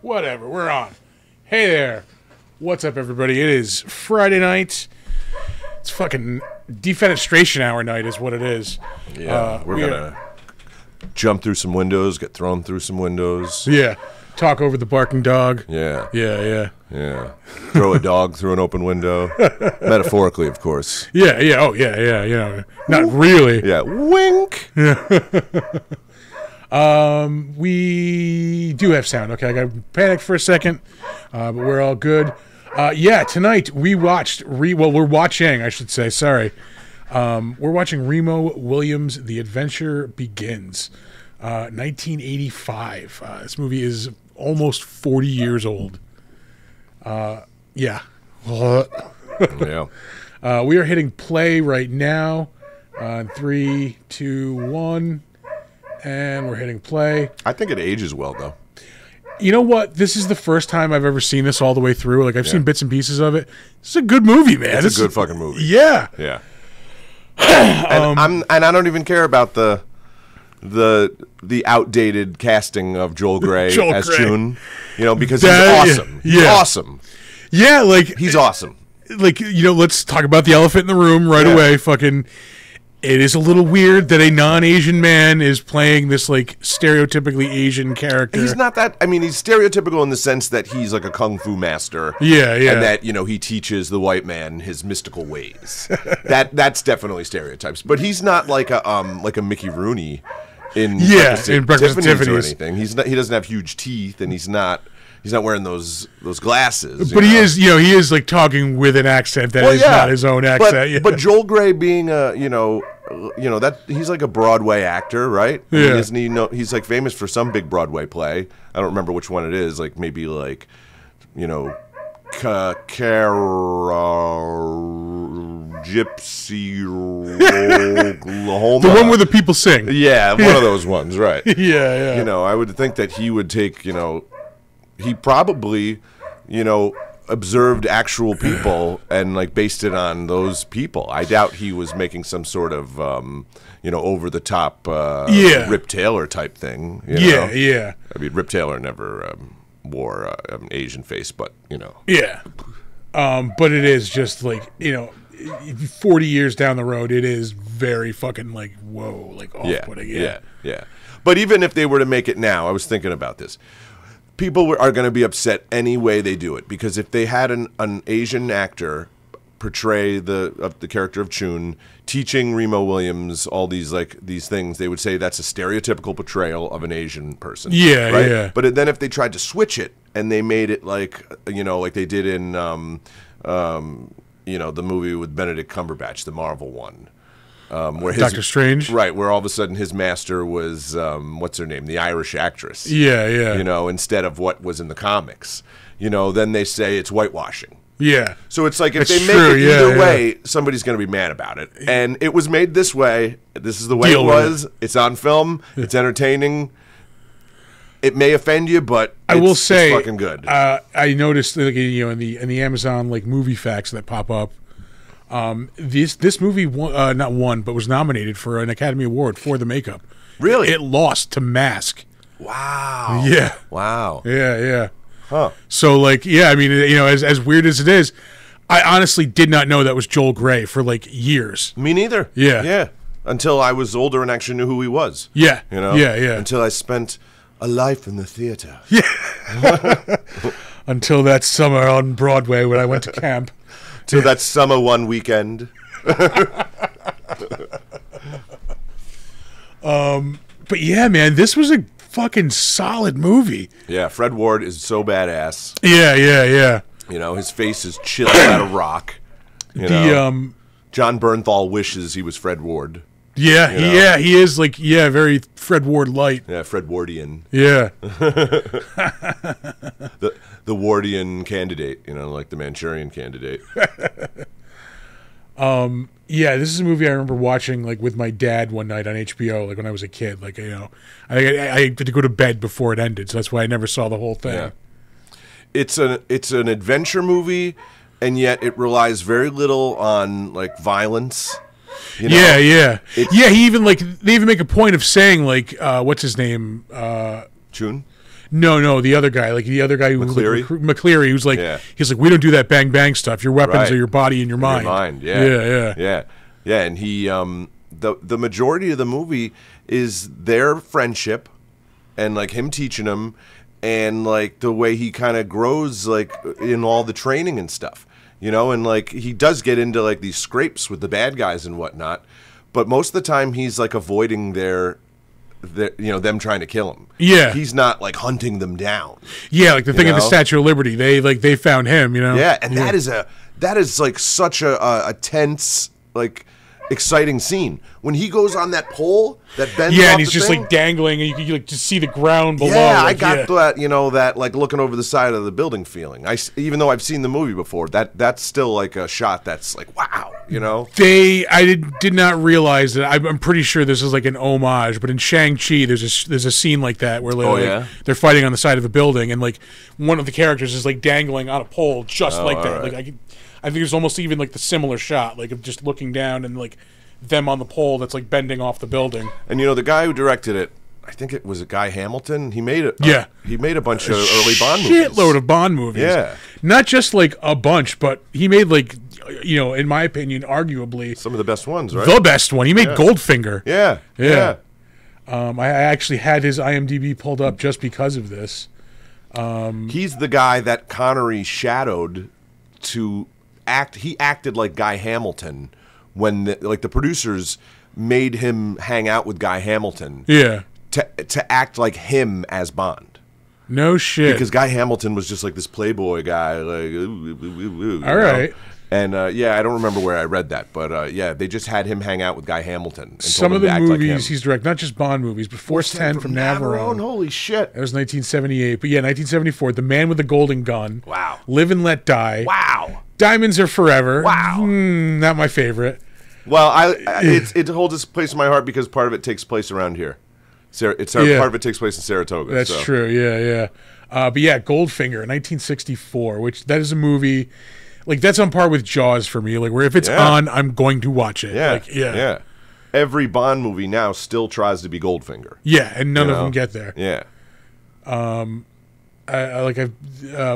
Whatever, we're on. Hey there. What's up, everybody? It is Friday night. It's fucking Defenestration hour night is what it is. Yeah, we're going to jump through some windows, get thrown through some windows. Yeah. Talk over the barking dog. Yeah. Yeah. Throw a dog through an open window. Metaphorically, of course. Yeah. Oh, yeah. You know, not really. Yeah. Wink. We do have sound. Okay, I got panicked for a second, but we're all good. Tonight we're watching, I should say. Sorry. We're watching Remo Williams' The Adventure Begins, 1985. This movie is almost 40 years old. Yeah. Yeah. We are hitting play right now. 3, 2, 1. And we're hitting play. I think it ages well, though. You know what? This is the first time I've ever seen this all the way through. Like, I've seen bits and pieces of it. It's a good movie, man. It's a good fucking movie. Yeah. Yeah. And I don't even care about the outdated casting of Joel Grey as June. You know, because he's awesome. Yeah. He's awesome. Yeah, like... He's awesome. Like, you know, let's talk about the elephant in the room right away. Fucking... It is a little weird that a non-Asian man is playing this, like, stereotypically Asian character. He's not that... I mean, he's stereotypical in the sense that he's, like, a kung fu master. Yeah. And that, you know, he teaches the white man his mystical ways. That's definitely stereotypes. But he's not like a Mickey Rooney in Breakfast at Tiffany's or anything. He doesn't have huge teeth, and he's not wearing those glasses. But he is like talking with an accent that is not his own accent. But Joel Grey being that he's like a Broadway actor, right? I mean, isn't he? He's like famous for some big Broadway play. I don't remember which one it is. Like maybe like, you know, Gypsy Oklahoma. The one where the people sing. Yeah, one of those ones, right? Yeah. You know, I would think that he would take, you know, he probably, you know, observed actual people and like based it on those people. I doubt he was making some sort of over the top Rip Taylor type thing. You know? Yeah. I mean, Rip Taylor never wore an Asian face, but you know. Yeah. But it is just like, you know, 40 years down the road, it is very fucking like whoa, like off-putting. Yeah. But even if they were to make it now, I was thinking about this. People are going to be upset any way they do it, because if they had an Asian actor portray the character of Chun, teaching Remo Williams all these things, they would say that's a stereotypical portrayal of an Asian person. Yeah, right? Yeah. But then if they tried to switch it and they made it like, you know, like they did in the movie with Benedict Cumberbatch, the Marvel one. Where Doctor Strange? Right, where all of a sudden his master was, what's her name, the Irish actress. Yeah. You know, instead of what was in the comics. You know, then they say it's whitewashing. Yeah. So it's like if That's they make true, it either way, somebody's going to be mad about it. And it was made this way. This is the way it was. It's on film. It's entertaining. It may offend you, but I will say, it's fucking good. I noticed, like, you know, in the Amazon like movie facts that pop up, this movie not won, but was nominated for an Academy Award for the makeup. Really? It lost to Mask. Wow. Yeah. Wow. Yeah. Huh. So, like, yeah, I mean, you know, as weird as it is, I honestly did not know that was Joel Grey for, like, years. Me neither. Yeah. Until I was older and actually knew who he was. Yeah. You know? Yeah. Until I spent a life in the theater. Yeah. Until that summer on Broadway when I went to camp. Till that summer one weekend. But yeah, man, this was a fucking solid movie. Yeah, Fred Ward is so badass. Yeah. You know, his face is chiseled out of rock. You know? John Bernthal wishes he was Fred Ward. Yeah, he is like, very Fred Ward light. Yeah, Fred Wardian. Yeah. The Wardian candidate, you know, like the Manchurian candidate. Yeah, this is a movie I remember watching like with my dad one night on HBO, like when I was a kid. Like, you know, I had to go to bed before it ended, so that's why I never saw the whole thing. Yeah. It's an adventure movie, and yet it relies very little on like violence. You know? Yeah. He even they even make a point of saying like, what's his name? Chun? No, the other guy, like the other guy who McCleary? McCleary, who's like, he's like, we don't do that bang bang stuff. Your weapons are your body and your mind. Yeah. And he, the majority of the movie is their friendship, and like him teaching him, and like the way he kind of grows, like in all the training and stuff, you know, and like he does get into like these scrapes with the bad guys and whatnot, but most of the time he's like avoiding them trying to kill him. Yeah, he's not like hunting them down. Yeah, like the thing of the Statue of Liberty, they found him, you know. Yeah, and that is like such a tense, like exciting scene when he goes on that pole that bends. Yeah, and he's just like dangling, and you can like just see the ground below. Yeah, like, I got that, that like looking over the side of the building feeling. Even though I've seen the movie before, that's still like a shot that's like wow, you know. I did not realize that. I'm pretty sure this is like an homage, but in Shang-Chi, there's a scene like that where they're fighting on the side of a building, and like one of the characters is like dangling on a pole just like that. Right. Like I think it's almost even like the similar shot, like of just looking down and like them on the pole that's like bending off the building. And the guy who directed it, I think it was Guy Hamilton. He made it. He made a bunch of early Bond movies. Shitload of Bond movies. Yeah, not just like a bunch, but he made like in my opinion, arguably some of the best ones. Right, the best one. He made Goldfinger. Yeah. I actually had his IMDb pulled up just because of this. He's the guy that Connery shadowed to act. He acted like Guy Hamilton when the producers made him hang out with Guy Hamilton. Yeah. To act like him as Bond. No shit. Because Guy Hamilton was just like this playboy guy. Like, all right. And I don't remember where I read that, but they just had him hang out with Guy Hamilton. And some of the movies he's directed, not just Bond movies, but Force 10 from Navarone. Holy shit. That was 1978. But 1974, The Man with the Golden Gun. Wow. Live and Let Die. Wow. Diamonds Are Forever. Wow. Not my favorite. Well, it holds its place in my heart because part of it takes place around here. Part of it takes place in Saratoga. That's true. Yeah. But Goldfinger, 1964, which that is a movie. Like that's on par with Jaws for me. Like where if it's on, I'm going to watch it. Yeah. Every Bond movie now still tries to be Goldfinger. Yeah, and none of them get there. Yeah.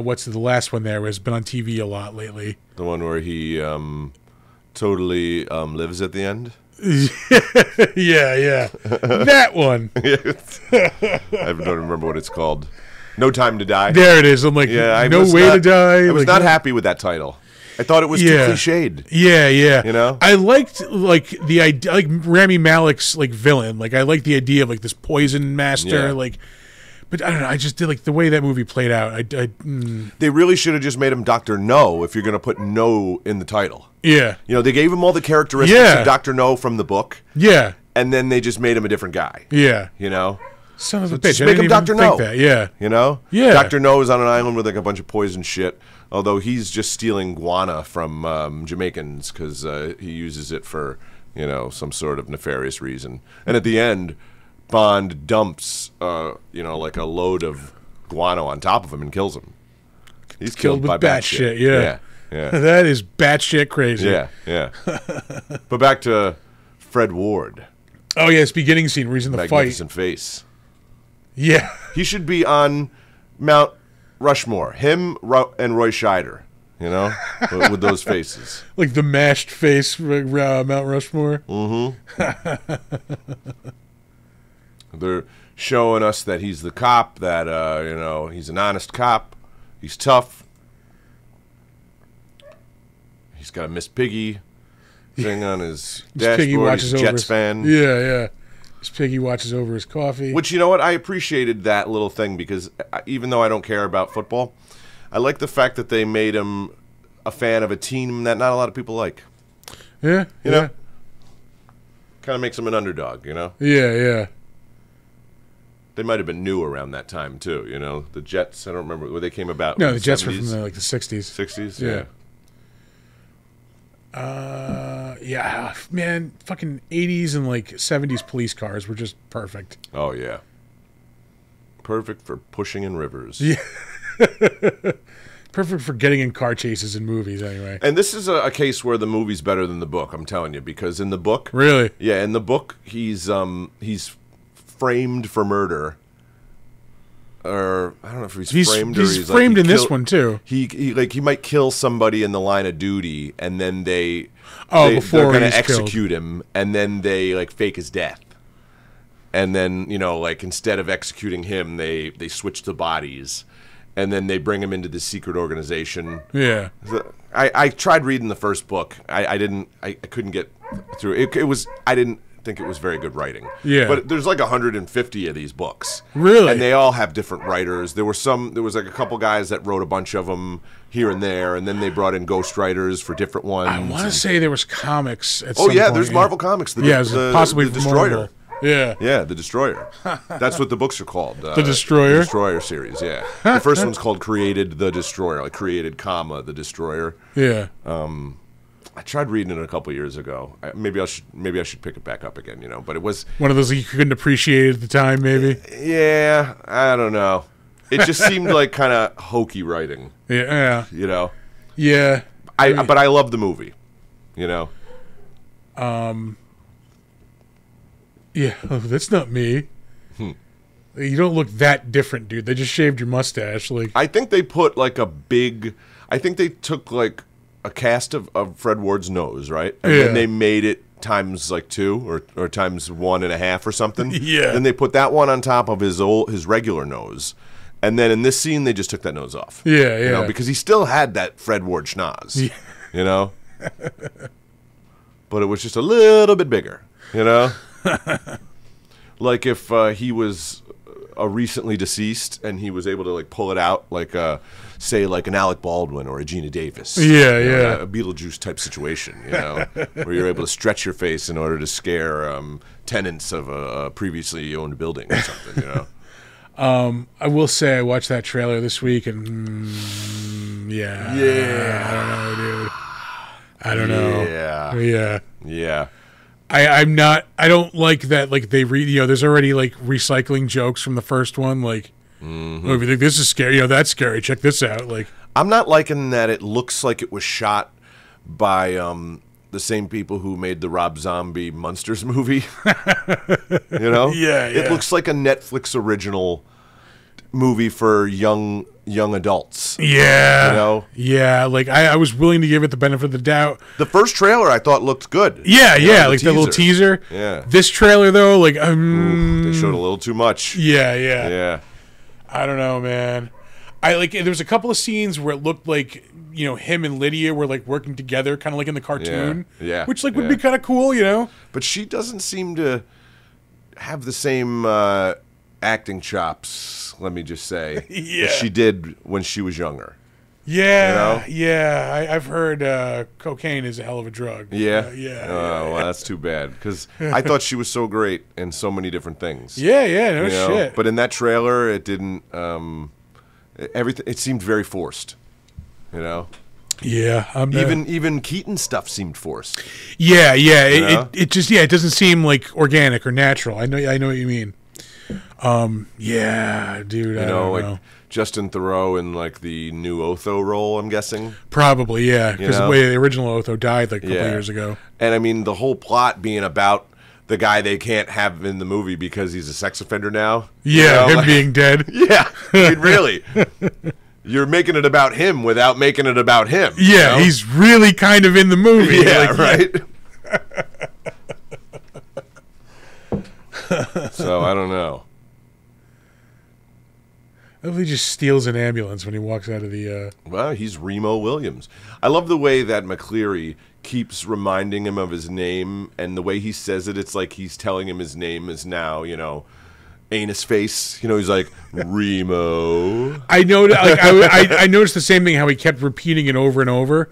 What's the last one there has been on TV a lot lately. The one where he totally lives at the end. yeah. That one. I don't remember what it's called. No Time to Die. There it is. I'm like, No Way to Die. I was not happy with that title. I thought it was too cliched. Yeah. You know? I liked like the idea, like Rami Malek's like villain. Like I liked the idea of like this poison master. Like, but I don't know. I just did like the way that movie played out. They really should have just made him Dr. No if you're going to put No in the title. Yeah. They gave him all the characteristics of Dr. No from the book. Yeah. And then they just made him a different guy. Yeah. Son of a bitch. Just make him Dr. No. That. Yeah. Yeah. Dr. No is on an island with like a bunch of poison shit, although he's just stealing guana from Jamaicans because he uses it for, some sort of nefarious reason. And at the end, Bond dumps, like a load of guano on top of him and kills him. He's killed by batshit. Yeah. That is batshit crazy. Yeah. But back to Fred Ward. Oh, yeah, his beginning scene where he's in the Magnificent face. Yeah. He should be on Mount Rushmore. Him and Roy Scheider, with those faces. Like the mashed face, Mount Rushmore? Mm-hmm. They're showing us that he's the cop, that, he's an honest cop. He's tough. He's got a Miss Piggy thing on his dashboard. He's a Jets fan. Yeah. Miss Piggy watches over his coffee. Which, you know what? I appreciated that little thing because even though I don't care about football, I like the fact that they made him a fan of a team that not a lot of people like. Yeah. You know? Kind of makes him an underdog, Yeah. They might have been new around that time, too, The Jets, I don't remember where they came about. No, the Jets were from the 60s. 60s? Yeah. Man, fucking 80s and 70s police cars were just perfect. Oh, yeah. Perfect for pushing in rivers. Yeah. Perfect for getting in car chases in movies, anyway. And this is a case where the movie's better than the book, I'm telling you, because in the book... Really? Yeah, in the book, he's framed for murder or I don't know if he's framed or he's framed like, in this one too. He might kill somebody in the line of duty, and then they're before going to he's execute him, and then they like fake his death, and then like instead of executing him, they switch the bodies, and then they bring him into the secret organization. Yeah, I tried reading the first book. I couldn't get through it. I didn't think it was very good writing. Yeah. But there's like 150 of these books. Really? And they all have different writers. There was like a couple guys that wrote a bunch of them here and there, and then they brought in ghost writers for different ones. I want to say there was comics at some point. There's Marvel Comics. Possibly the from Destroyer. Marvel. Yeah. Yeah, the Destroyer. That's what the books are called. The Destroyer? The Destroyer series, yeah. The first one's called Created the Destroyer, like created, the Destroyer. Yeah. I tried reading it a couple years ago. Maybe I should pick it back up again, But it was one of those you couldn't appreciate at the time, maybe. Yeah, I don't know. It just seemed like kind of hokey writing. Yeah. Yeah. But I love the movie. Yeah. Oh, that's not me. You don't look that different, dude. They just shaved your mustache. Like I think they put like I think they took like a cast of Fred Ward's nose, right? And then they made it times like 2 or times 1.5 or something. Yeah. Then they put that one on top of his regular nose. And then in this scene they just took that nose off. Yeah. Because he still had that Fred Ward schnoz. Yeah. But it was just a little bit bigger, Like if he was a recently deceased and he was able to like pull it out like say like an Alec Baldwin or a Gina Davis. Yeah. A Beetlejuice type situation, where you're able to stretch your face in order to scare tenants of a previously owned building or something, I will say I watched that trailer this week and I don't know, dude. Yeah. I don't like that, like they there's already like recycling jokes from the first one, like oh, if you think this is scary, that's scary, check this out. Like I'm not liking that it looks like it was shot by the same people who made the Rob Zombie Monsters movie. Yeah. It looks like a Netflix original movie for young adults. Yeah. Yeah, like I was willing to give it the benefit of the doubt. The first trailer I thought looked good. Yeah, like the little teaser. Yeah. This trailer though, like they showed a little too much. Yeah. I don't know, man. There was a couple of scenes where it looked like, him and Lydia were like working together, kind of like in the cartoon. Yeah. Which like would be kind of cool, But she doesn't seem to have the same acting chops, let me just say, as she did when she was younger. Yeah, I've heard cocaine is a hell of a drug. Yeah? Yeah. Well, that's too bad, because I thought she was so great in so many different things. Yeah, no shit. But in that trailer, it didn't, everything, it seemed very forced, Yeah. Even Keaton's stuff seemed forced. Yeah. It just, it doesn't seem like organic or natural. I know what you mean. Yeah, dude, I don't know. Justin Theroux in like the new Otho role, I'm guessing. Probably, yeah, because the way the original Otho died like a couple years ago. And I mean, the whole plot being about the guy they can't have in the movie because he's a sex offender now. Yeah, him being dead. Yeah, I mean, really. You're making it about him without making it about him. Yeah, he's really kind of in the movie. Yeah, right? So, I don't know. I hope he just steals an ambulance when he walks out of the... Well, he's Remo Williams. I love the way that McCleary keeps reminding him of his name, and the way he says it, it's like he's telling him his name is now, anus face. He's like, Remo. I know, like, I noticed the same thing, how he kept repeating it over and over,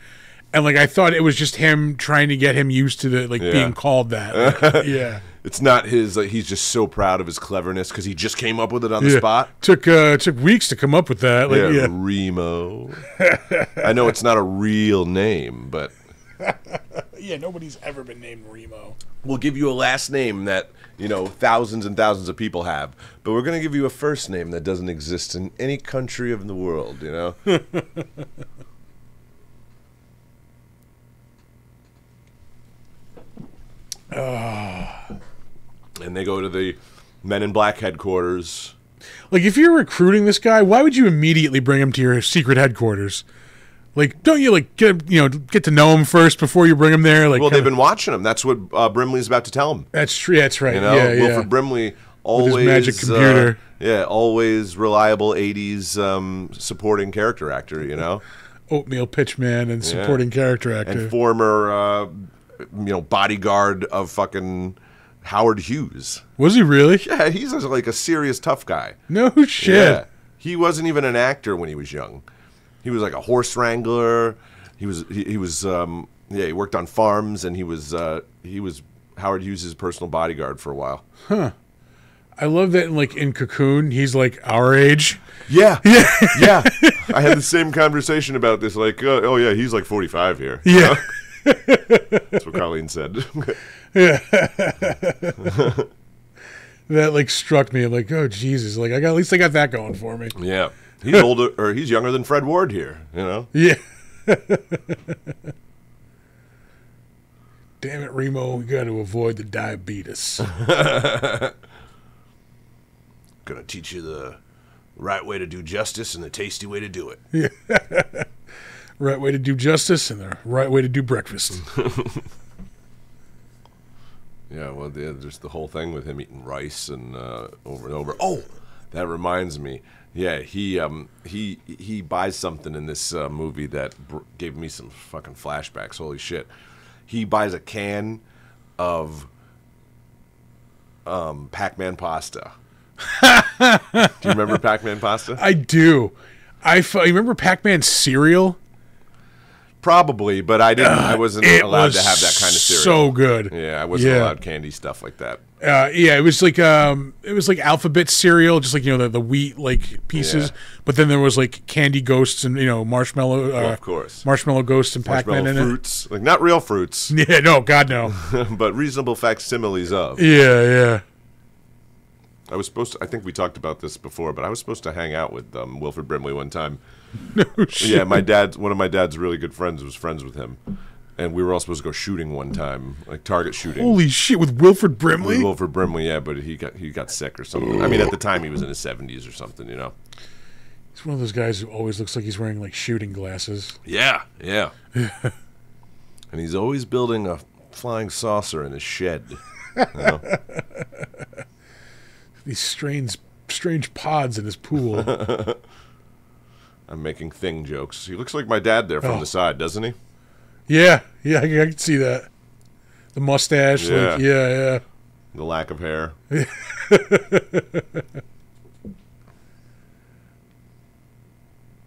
and like I thought it was just him trying to get him used to the being called that. Like, yeah. It's not his. Like, he's just so proud of his cleverness because he just came up with it on the spot. Took weeks to come up with that. Like, Remo. I know it's not a real name, but nobody's ever been named Remo. We'll give you a last name that thousands and thousands of people have, but we're going to give you a first name that doesn't exist in any country of the world. And they go to the Men in Black headquarters, like if you're recruiting this guy, why would you immediately bring him to your secret headquarters? Like, don't you like get to know him first before you bring him there? Like, well, they've been watching him. That's what Brimley's about to tell him. That's true. That's right. You know, yeah, Wilford Brimley always with his magic computer. Always reliable '80s supporting character actor. You know, oatmeal pitchman and supporting character actor and former bodyguard of fucking Howard Hughes. Was he really? Yeah, he's like a serious tough guy. No shit. Yeah. He wasn't even an actor when he was young. He was like a horse wrangler. He worked on farms, and he was Howard Hughes' personal bodyguard for a while. Huh. I love that in Cocoon, he's like our age. Yeah. Yeah. I had the same conversation about this, like, oh yeah, he's like 45 here. Yeah. That's what Colleen said. Yeah. That like struck me. I'm like, oh Jesus! Like at least I got that going for me. Yeah. He's older, or he's younger than Fred Ward here, you know? Yeah. Damn it, Remo, we got to avoid the diabetes. Gonna teach you the right way to do justice and the tasty way to do it. Yeah. Right way to do justice and the right way to do breakfast. Yeah, well, there's the whole thing with him eating rice and over and over. Oh, that reminds me. Yeah, he buys something in this movie that gave me some fucking flashbacks. Holy shit. He buys a can of Pac-Man pasta. Do you remember Pac-Man pasta? I do. I remember Pac-Man cereal. Probably, but I didn't. I wasn't allowed to have that kind of cereal. So good. Yeah, I wasn't allowed candy stuff like that. Yeah, it was like alphabet cereal, just like the wheat like pieces. Yeah. But then there was like candy ghosts and marshmallow. Of course, marshmallow ghosts and Pac-Man in fruits, like not real fruits. Yeah, no, God no. But reasonable facsimiles of. Yeah. I think we talked about this before, but I was supposed to hang out with Wilford Brimley one time. No shit. Yeah, one of my dad's really good friends was friends with him. And we were all supposed to go shooting one time, like target shooting. Holy shit, with Wilford Brimley? With Wilford Brimley, yeah, but he got sick or something. I mean, at the time he was in his 70s or something, you know. He's one of those guys who always looks like he's wearing like shooting glasses. Yeah. And he's always building a flying saucer in his shed. You know? These strange pods in his pool. I'm making thing jokes. He looks like my dad there from the side, doesn't he? Yeah, I can see that. The mustache, yeah. The lack of hair.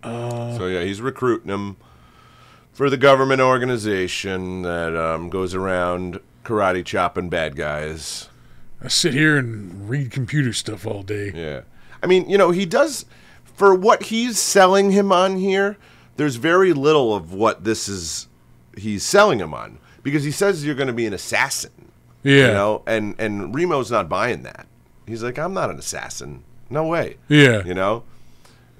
So yeah, he's recruiting him for the government organization that goes around karate chopping bad guys. I sit here and read computer stuff all day. Yeah. I mean, he does, for what he's selling him on here, there's very little of what he's selling him on. Because he says you're going to be an assassin. Yeah. And Remo's not buying that. He's like, I'm not an assassin. No way. Yeah.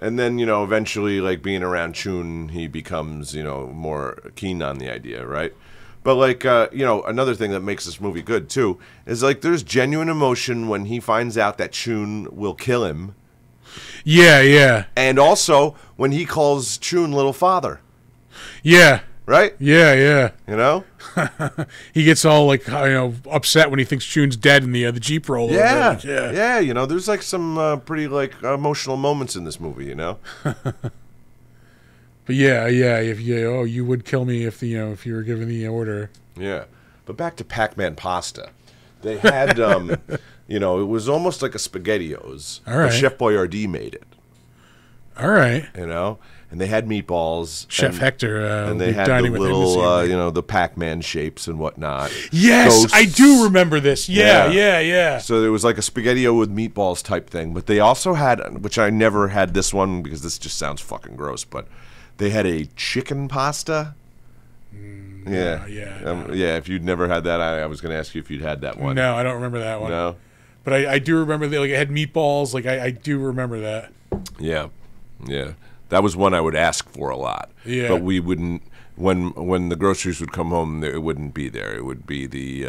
And then, eventually, like, being around Chun, he becomes, more keen on the idea, right? But, like, another thing that makes this movie good, too, is, like, there's genuine emotion when he finds out that Chun will kill him. Yeah. And also when he calls Chun little father. Yeah. Right? Yeah. He gets all, like, upset when he thinks Chun's dead in the Jeep roll. Yeah. There's, like, some pretty, like, emotional moments in this movie, But yeah, if you would kill me if you were given the order. Yeah, but back to Pac-Man pasta. They had, it was almost like a SpaghettiOs. All right. But Chef Boyardee made it. All right. And they had meatballs. Chef Hector. And they had the little, the Pac-Man shapes and whatnot. Yes, ghosts. I do remember this. Yeah. So there was like a SpaghettiO with meatballs type thing. But they also had, which I never had this one because this just sounds fucking gross, but they had a chicken pasta. Yeah. If you'd never had that, I was going to ask you if you'd had that one. No, I don't remember that one. No. But I do remember that, like, it had meatballs. Like, I do remember that. Yeah. That was one I would ask for a lot. Yeah. But we wouldn't, when the groceries would come home, it wouldn't be there. It would be the,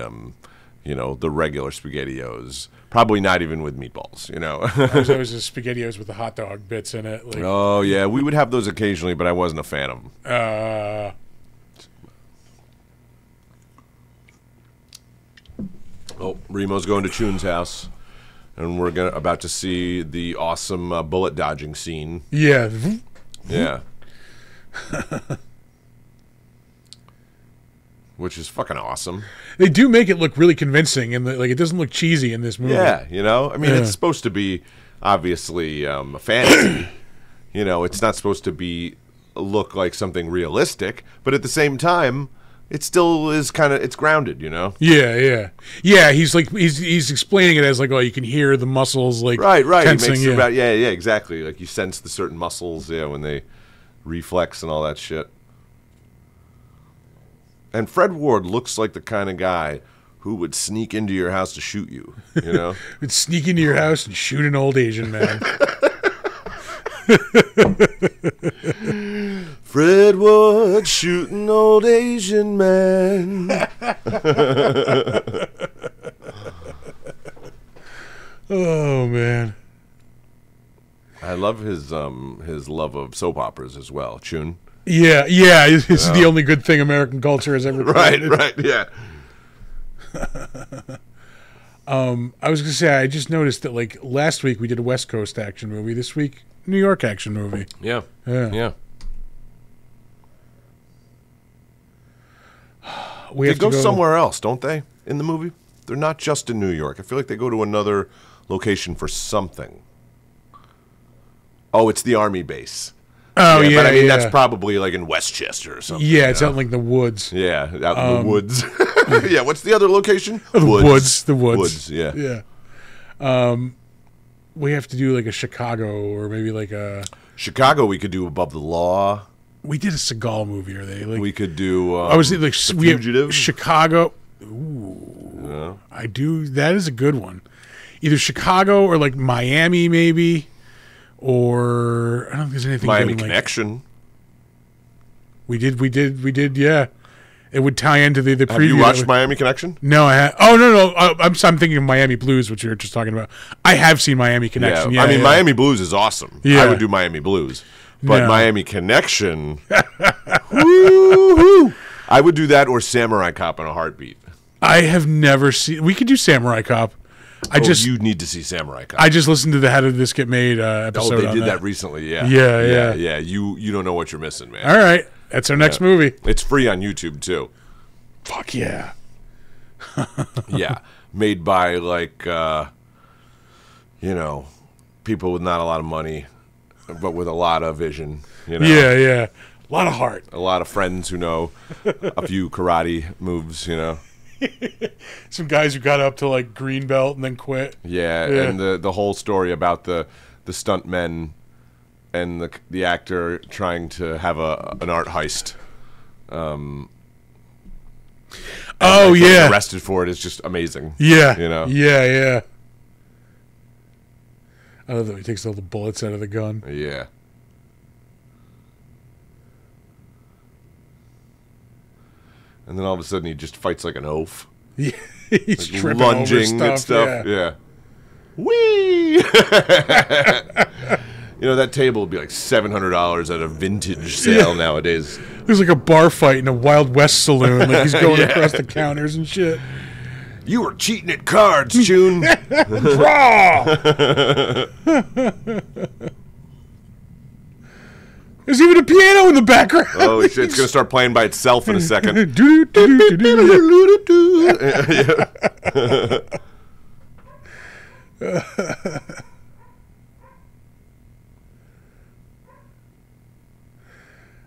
the regular SpaghettiOs. Probably not even with meatballs, you know. There's always the SpaghettiOs with the hot dog bits in it. Like, Oh, yeah. We would have those occasionally, but I wasn't a fan of them. Oh, Remo's going to Chun's house, and we're about to see the awesome bullet dodging scene. yeah. Yeah. Which is fucking awesome. They do make it look really convincing, and like it doesn't look cheesy in this movie. Yeah, you know? I mean, it's supposed to be, obviously, a fantasy. You know, it's not supposed to look like something realistic, but at the same time, it still is it's grounded, you know? Yeah. He's like he's explaining it as like, oh, you can hear the muscles like Right. tensing. He makes exactly. Like you sense the certain muscles, when they reflex and all that shit. And Fred Ward looks like the kind of guy who would sneak into your house to shoot you, you know? Would sneak into your house and shoot an old Asian man. Fred Ward shooting old Asian man. Oh man. I love his love of soap operas as well, Chun. Yeah. This is the only good thing American culture has ever created. Right, yeah. I was gonna say I just noticed that like last week we did a West Coast action movie. This week, New York action movie. Yeah. We They have go to go somewhere else, don't they? In the movie, they're not just in New York. I feel like they go to another location for something. Oh, it's the army base. Oh yeah, but I mean that's probably like in Westchester or something. Yeah, it's out in like the woods. Yeah, out in the woods. Yeah, what's the other location? The woods. Yeah. We have to do like a Chicago or maybe like a Chicago. We could do Above the Law. We did a Seagal movie. Are they like? We could do. I was like The we have Fugitive. Chicago. Ooh, I do. That is a good one. Either Chicago or like Miami, maybe. Or I don't think there's anything. Miami good in, Connection. We did. Yeah, it would tie into the preview. Have you watched Miami Connection? No, I have. Oh no. I'm thinking of Miami Blues, which you were just talking about. I have seen Miami Connection. Yeah, I mean Miami Blues is awesome. Yeah. I would do Miami Blues, but No. Miami Connection. Woo-hoo. I would do that or Samurai Cop in a heartbeat. I have never seen. We could do Samurai Cop. You need to see Samurai Cop. I just listened to the How Did This Get Made episode. Oh, they on did that recently. Yeah. Yeah. You don't know what you're missing, man. All right, that's our next movie. It's free on YouTube too. Fuck yeah. Yeah, made by like people with not a lot of money, but with a lot of vision. You know, Yeah. A lot of heart. a lot of friends who know a few karate moves. You know, Some guys who got up to like green belt and then quit. yeah, Yeah. and the whole story about the stunt men and the actor trying to have an art heist. Oh Getting yeah. arrested for it is just amazing. Yeah. You know? Yeah. I love that he takes all the bullets out of the gun. Yeah. And then all of a sudden he just fights like an oaf. Yeah. He's tripping Lunging over and stuff. Yeah. Whee! That table would be like $700 at a vintage sale nowadays. There's like a bar fight in a Wild West saloon. Like he's going across the counters and shit. You were cheating at cards, June. Draw! There's even a piano in the background. Oh, it's going to start playing by itself in a second.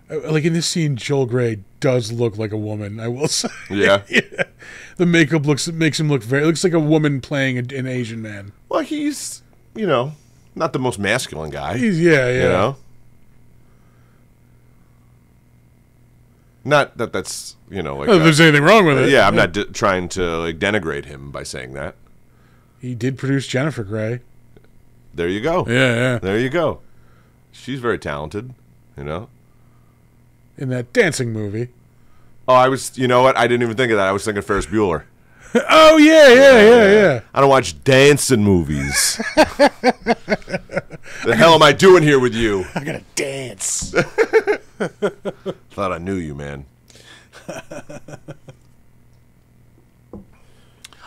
Like in this scene, Joel Grey does look like a woman. I will say. Yeah. The makeup makes him look looks like a woman playing an Asian man. Well, he's, not the most masculine guy. Yeah. You know? Not that that's, like... Not that there's anything wrong with it. Yeah, I'm not trying to, denigrate him by saying that. He did produce Jennifer Grey. There you go. Yeah. There you go. She's very talented, In that dancing movie. Oh, you know what? I didn't even think of that. I was thinking Ferris Bueller. Oh yeah. I don't watch dancing movies. The hell am I doing here with you? I gotta dance. Thought I knew you, man.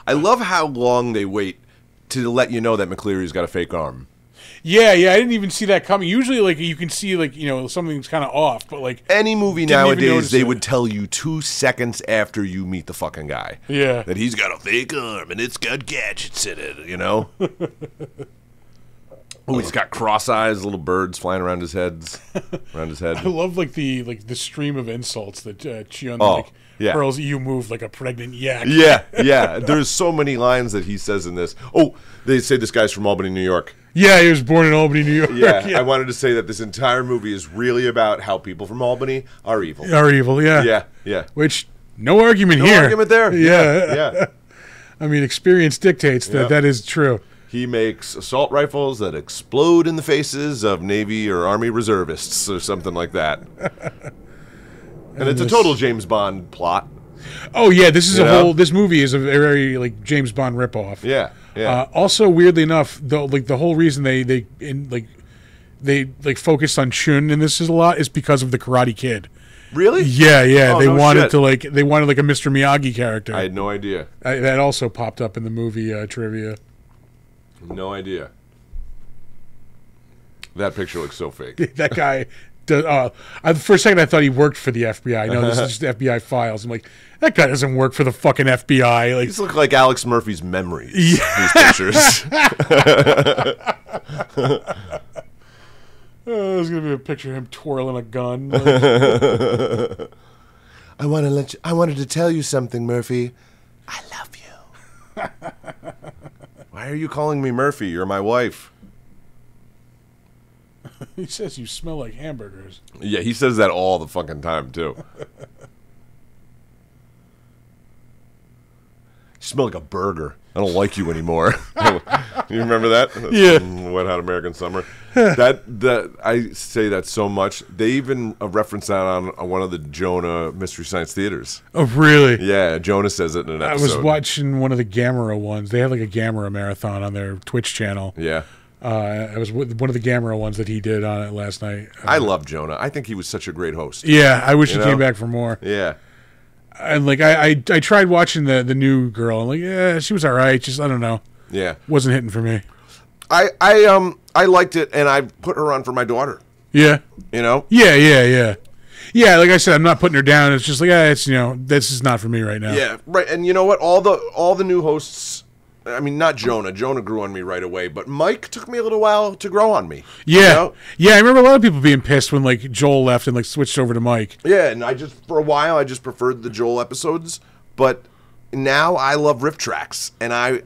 I love how long they wait to let you know that McCleary's got a fake arm. Yeah, I didn't even see that coming. Usually, like, you can see, like, you know, something's kind of off, but, like... Any movie nowadays, they would tell you 2 seconds after you meet the fucking guy. Yeah. That he's got a fake arm, and it's got gadgets in it, you know? Oh, he's got cross eyes, little birds flying around his head. I love, like, the stream of insults that Chion, hurls you move like a pregnant yak. Yeah. There's so many lines that he says in this. Oh, they say this guy's from Albany, New York. Yeah, he was born in Albany, New York. Yeah, I wanted to say that this entire movie is really about how people from Albany are evil. Yeah. Which, no argument here. No argument there. Yeah. I mean, experience dictates that that is true. He makes assault rifles that explode in the faces of Navy or Army reservists or something like that. And it's a total James Bond plot. Oh yeah, this is this movie is a very like James Bond ripoff. Yeah. Also, weirdly enough, the whole reason they focused on Chun in this is a lot is because of the Karate Kid. Really? Yeah. Oh, they wanted like a Mr. Miyagi character. I had no idea. That also popped up in the movie trivia. No idea. That picture looks so fake. That guy. For a second, I thought he worked for the FBI. No, this is just FBI files. I'm like, that guy doesn't work for the fucking FBI. Like, these look like Alex Murphy's memories. Yeah. These pictures. There's gonna be a picture of him twirling a gun. I wanted to tell you something, Murphy. I love you. Why are you calling me Murphy? You're my wife. He says you smell like hamburgers. Yeah, he says that all the fucking time, too. You smell like a burger. I don't like you anymore. You remember that? Yeah. Wet Hot American Summer. That I say that so much. They even reference that on one of the Jonah Mystery Science Theaters. Oh, really? Yeah, Jonah says it in an episode. I was watching one of the Gamera ones. They had like a Gamera marathon on their Twitch channel. Yeah. I was with one of the Gamera ones that he did on it last night. I love Jonah. I think he was such a great host. Yeah, I wish he came back for more. Yeah. And like I tried watching the new girl. I'm like, yeah, she was all right. Just I don't know. Yeah. Wasn't hitting for me. I liked it, and I put her on for my daughter. Yeah. You know? Yeah. Yeah, like I said, I'm not putting her down. It's just like, it's this is not for me right now. Yeah, right. And you know what? All the new hosts. I mean, not Jonah. Jonah grew on me right away, but Mike took me a little while to grow on me. Yeah, you know? Yeah. I remember a lot of people being pissed when like Joel left and like switched over to Mike. Yeah, and for a while I just preferred the Joel episodes, but now I love riff tracks, and I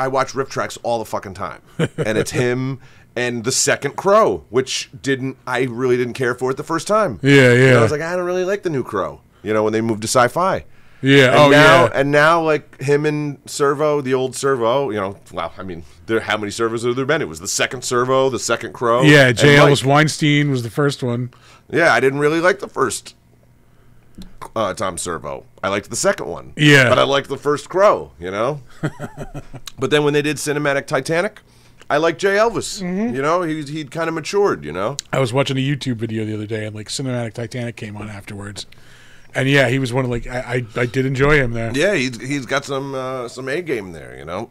watch riff tracks all the fucking time, and it's him and the Second Crow, which I really didn't care for it the first time. Yeah. You know, I was like, I don't really like the new Crow. You know, when they moved to Sci-Fi. Yeah. And now, like him and Servo, the old Servo, well, I mean, how many Servos have there been? It was the second Servo, the second Crow. Yeah, J. Ellis Weinstein was the first one. Yeah, I didn't really like the first Tom Servo. I liked the second one. Yeah. But I liked the first Crow, But then when they did Cinematic Titanic, I liked J. Elvis. Mm-hmm. He'd kind of matured, I was watching a YouTube video the other day, and like Cinematic Titanic came on afterwards. And yeah, he was one of like I did enjoy him there. Yeah, he's got some A game there,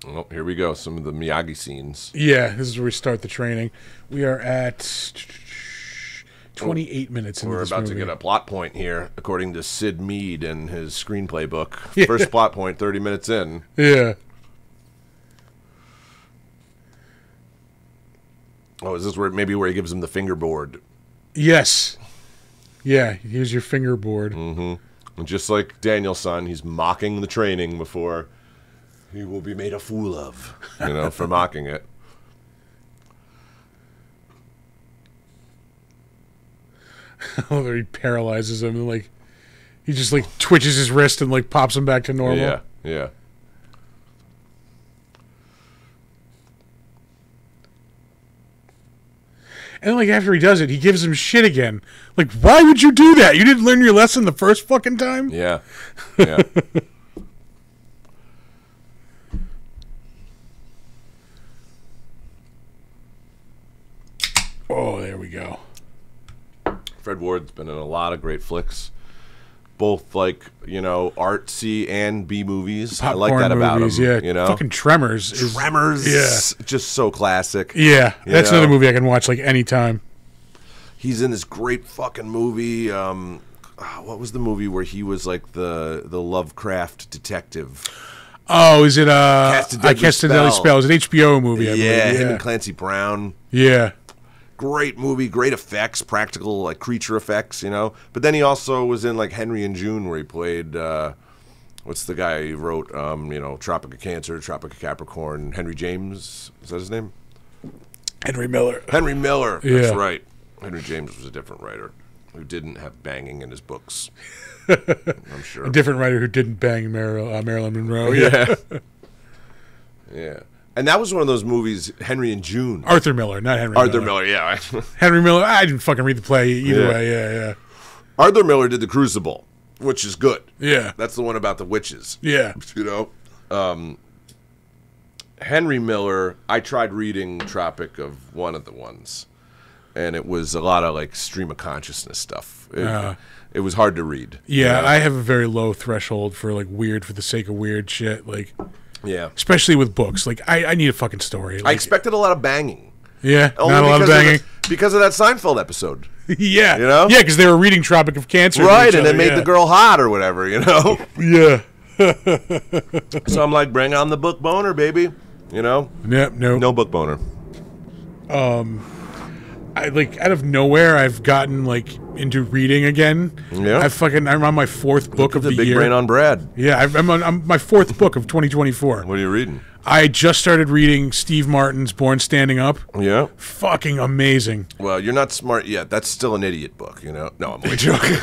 Oh, here we go. Some of the Miyagi scenes. Yeah, this is where we start the training. We are at 28 minutes into this movie. We're about to get a plot point here, according to Sid Mead and his screenplay book. Yeah. First plot point, 30 minutes in. Yeah. Oh, is this where he gives him the fingerboard? Yes. Yeah, here's your fingerboard. Mm-hmm. And just like Daniel-san, he's mocking the training before he will be made a fool of, for mocking it. Oh, he paralyzes him and like he just like twitches his wrist and like pops him back to normal. Yeah. And then, like, after he does it, he gives him shit again. Like, why would you do that? You didn't learn your lesson the first fucking time? Yeah. Yeah. Oh, there we go. Fred Ward's been in a lot of great flicks. Both, like, you know, artsy and B movies. I like that about him. Yeah, you know? fucking Tremors. Tremors. Yeah. Just so classic. Yeah, that's another movie I can watch, like, anytime. He's in this great fucking movie. What was the movie where he was, like, the Lovecraft detective? Oh, is it, I Cast a Deadly Spell. It was an HBO movie, I believe. Yeah, him and Clancy Brown. Yeah. Great movie, great effects, practical, like, creature effects, you know? But then he also was in, like, Henry and June, where he played, what's the guy who wrote, you know, Tropic of Cancer, Tropic of Capricorn, Henry James, is that his name? Henry Miller. Henry Miller, Yeah. that's right. Henry James was a different writer who didn't have banging in his books. I'm sure. A different writer who didn't bang Marilyn Monroe. Yeah. Yeah. And that was one of those movies, Henry and June. Arthur Miller, not Henry Arthur Miller. Miller, yeah. Henry Miller, I didn't fucking read the play either way. Yeah. Arthur Miller did The Crucible, which is good. Yeah. That's the one about the witches. Yeah. You know? Henry Miller, I tried reading Tropic of one of the ones, and it was a lot of, like, stream of consciousness stuff. It was hard to read. Yeah, you know? I have a very low threshold for, like, weird for the sake of weird shit. Like, yeah. especially with books. Like, I need a fucking story. Like, I expected a lot of banging. Yeah, Only not a lot of banging. Because of that Seinfeld episode. Yeah. You know? Yeah, because they were reading Tropic of Cancer. Right, and it made the girl hot or whatever, you know? Yeah. So I'm like, bring on the book boner, baby. You know? Yep, No book boner. I, like, out of nowhere, I've gotten, like, into reading again. Yeah. I'm on my fourth book of the Big year. brain on Brad. Yeah, I'm my fourth book of 2024. What are you reading? I just started reading Steve Martin's Born Standing Up. Yeah. Fucking amazing. Well, you're not smart yet. That's still an idiot book, you know? No, I'm only joking.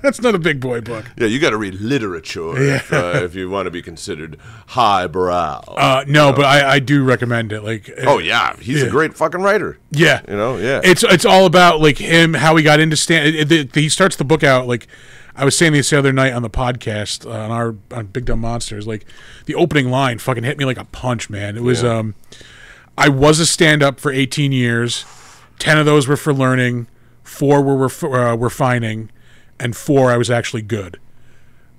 That's not a big boy book. Yeah, you got to read literature if you want to be considered highbrow. No, but I do recommend it. Like, Oh, yeah. He's a great fucking writer. yeah, You know? Yeah. it's all about, like, him, how he got into he starts the book out, like, I was saying this the other night on the podcast on Big Dumb Monsters. Like, the opening line fucking hit me like a punch, man. It was I was a stand-up for 18 years. 10 of those were for learning. 4 were refining, and 4 I was actually good.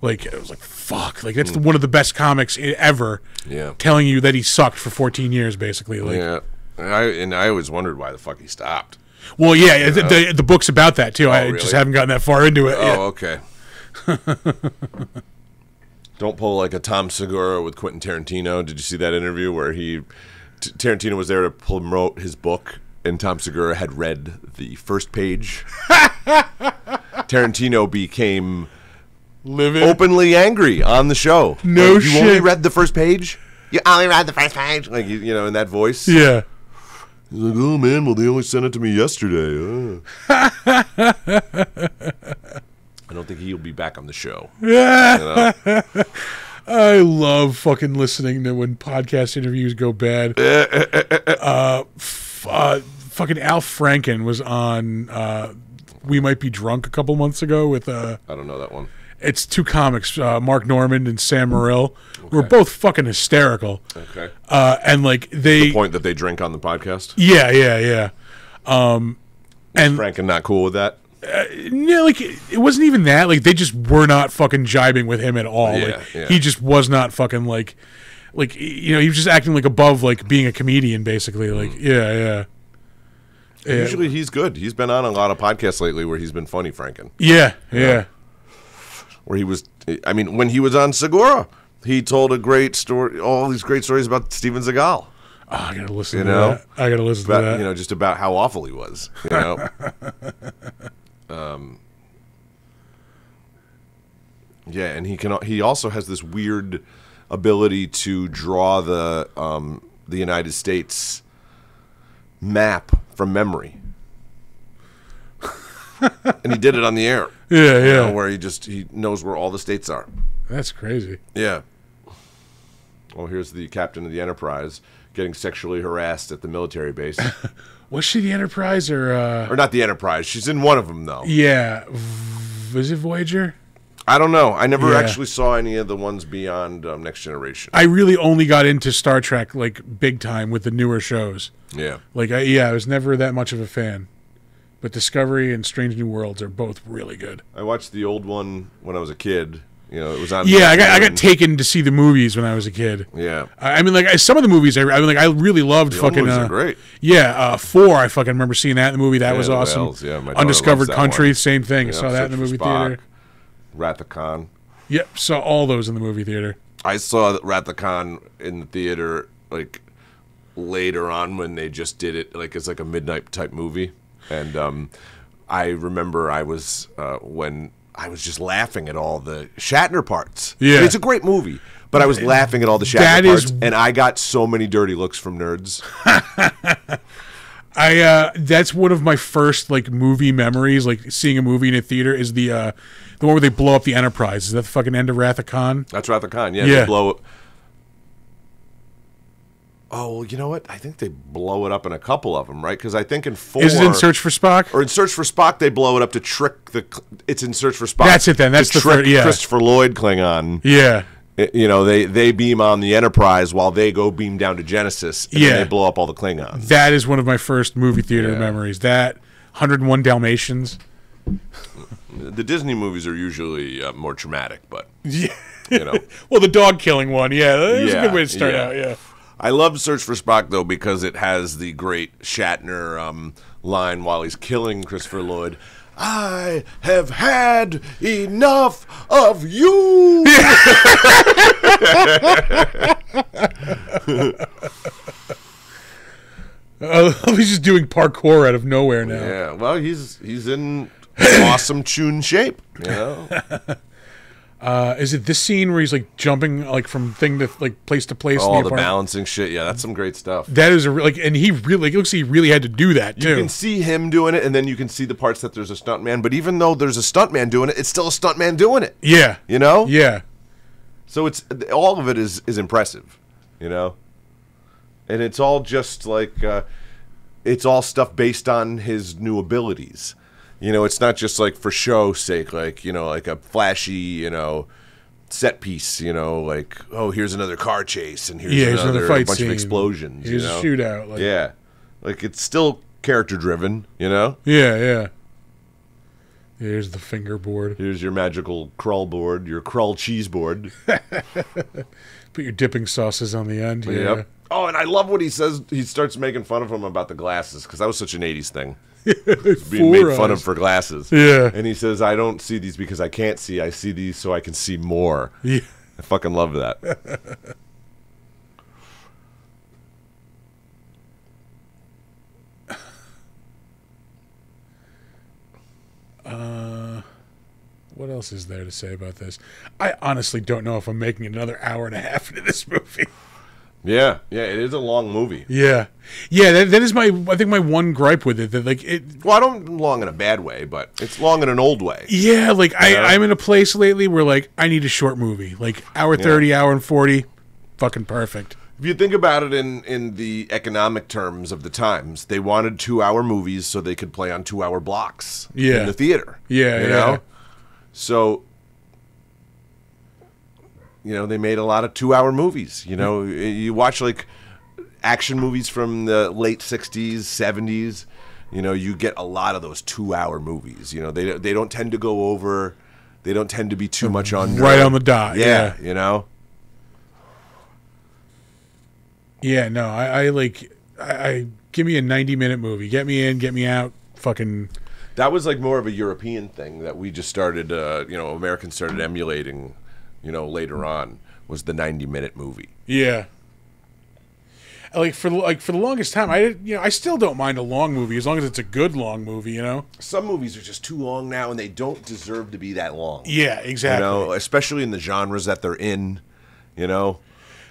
Like, it was like, fuck. Like, that's one of the best comics ever. Yeah. Telling you that he sucked for 14 years, basically. Like, Yeah. I always wondered why the fuck he stopped. well, yeah, the book's about that too. I really? just haven't gotten that far into it. Oh, okay. Don't pull like a Tom Segura with Quentin Tarantino. Did you see that interview where Tarantino was there to promote his book, and Tom Segura had read the first page? Tarantino became openly angry on the show. No like, shit. You only read the first page? You only read the first page? Like, you know, in that voice? Yeah. He's like, oh, man, well, they only sent it to me yesterday. I don't think he'll be back on the show. Yeah. You know? I love fucking listening to when podcast interviews go bad. Fucking Al Franken was on We Might Be Drunk a couple months ago with... I don't know that one. It's 2 comics, Mark Normand and Sam Morril. Okay. Were both fucking hysterical. Okay. And like the point that they drink on the podcast? Yeah. And Franken not cool with that? No, like, it wasn't even that. Like, they just were not fucking jibing with him at all. Yeah, like, he just was not fucking like, you know, he was just acting like above, like, being a comedian, basically. Like, yeah. Usually he's good. He's been on a lot of podcasts lately where he's been funny, Franken. Yeah. Where he was, I mean, when he was on Segura, he told a great story, all these great stories about Steven Seagal. Oh, I gotta listen to that. I gotta listen to that. You know, just about how awful he was. You know. Yeah, and he also has this weird ability to draw the United States map from memory. And he did it on the air. Yeah. You know, where he knows where all the states are. That's crazy. Yeah. Oh, here's the captain of the Enterprise getting sexually harassed at the military base. Was she the Enterprise or not the Enterprise? She's in one of them though. Yeah, was it Voyager? I don't know. I never actually saw any of the ones beyond Next Generation. I really only got into Star Trek like big time with the newer shows. Yeah. Like I was never that much of a fan. But Discovery and Strange New Worlds are both really good. I watched the old one when I was a kid. You know, it was on. Yeah, I got taken to see the movies when I was a kid. Yeah. I mean, like some of the movies, I really loved. The fucking. Old movies are great. Yeah, 4. I fucking remember seeing that in the movie. That was awesome. Whales, yeah, my daughter Undiscovered loves that Country, one. same thing. Yeah, Saw that in the movie theater. Wrath the Khan. Yep, saw all those in the movie theater. I saw Wrath the Khan in the theater like later on when they just did it like it's like a midnight type movie, and I remember I was when I was just laughing at all the Shatner parts. Yeah, it's a great movie, but I was laughing at all the Shatner parts, and I got so many dirty looks from nerds. That's one of my first like movie memories. Like seeing a movie in a theater is the one where they blow up the Enterprise. Is that the fucking end of Wrath of Khan? That's Wrath of Khan. Yeah, they blow it. Oh, well, you know what? I think they blow it up in a couple of them, right? Because I think in 4... Is it in Search for Spock? Or in Search for Spock, they blow it up to trick the... It's in Search for Spock. That's it then. That's the trick yeah. Christopher Lloyd Klingon. Yeah. You know, they beam on the Enterprise while they go beam down to Genesis, and then they blow up all the Klingons. That is one of my first movie theater memories. That 101 Dalmatians. The Disney movies are usually more traumatic, but... Yeah. You know. Well, the dog killing one, that was a good way to start out, yeah. I love Search for Spock, though, because it has the great Shatner line while he's killing Christopher Lloyd. I have had enough of you. He's just doing parkour out of nowhere now. Yeah, well, he's in awesome tune shape, you know. Is it this scene where he's like jumping like from thing to like place to place? All the balancing shit, yeah, that's some great stuff. That is and he really it looks like he really had to do that too. You can see him doing it, and then you can see the parts that there's a stuntman. But even though there's a stuntman doing it, it's still a stuntman doing it. Yeah, you know. Yeah. So it's all of it is impressive, you know, and it's all just like it's all stuff based on his new abilities. You know, it's not just like for show's sake, like, you know, like a flashy, you know, set piece, you know, like, oh, here's another car chase and here's another fight bunch scene. of explosions. Here's a shootout. Like, yeah. Like, it's still character driven, you know? Yeah. Here's the fingerboard. Here's your magical Krull board, your Krull cheese board. Put your dipping sauces on the end. Yeah. Yep. Oh, and I love what he says. He starts making fun of him about the glasses, because that was such an 80s thing. Being made fun of for glasses. Yeah. And he says, I don't see these because I can't see. I see these so I can see more. Yeah. I fucking love that. What else is there to say about this? I honestly don't know if I'm making another hour and a half into this movie. Yeah, it is a long movie. Yeah. That is I think my one gripe with it. That like it. Well, I don't long in a bad way, but it's long in an old way. Yeah, like I'm in a place lately where like I need a short movie, like hour 30, hour and 40, fucking perfect. If you think about it in the economic terms of the times, they wanted 2-hour movies so they could play on 2-hour blocks in the theater. Yeah, you know. So, you know, they made a lot of 2-hour movies. You know, you watch like action movies from the late 60s, 70s. You know, you get a lot of those 2-hour movies. You know, they don't tend to go over. They don't tend to be too much under. Right on the dot. Yeah. You know. Yeah. No, I give me a 90-minute movie. Get me in, get me out. Fucking. That was like more of a European thing that we just started. You know, Americans started emulating. You know, later on was the 90-minute movie. Yeah. Like for the longest time, I still don't mind a long movie as long as it's a good long movie. You know, some movies are just too long now, and they don't deserve to be that long. Yeah, exactly. You know, especially in the genres that they're in. You know,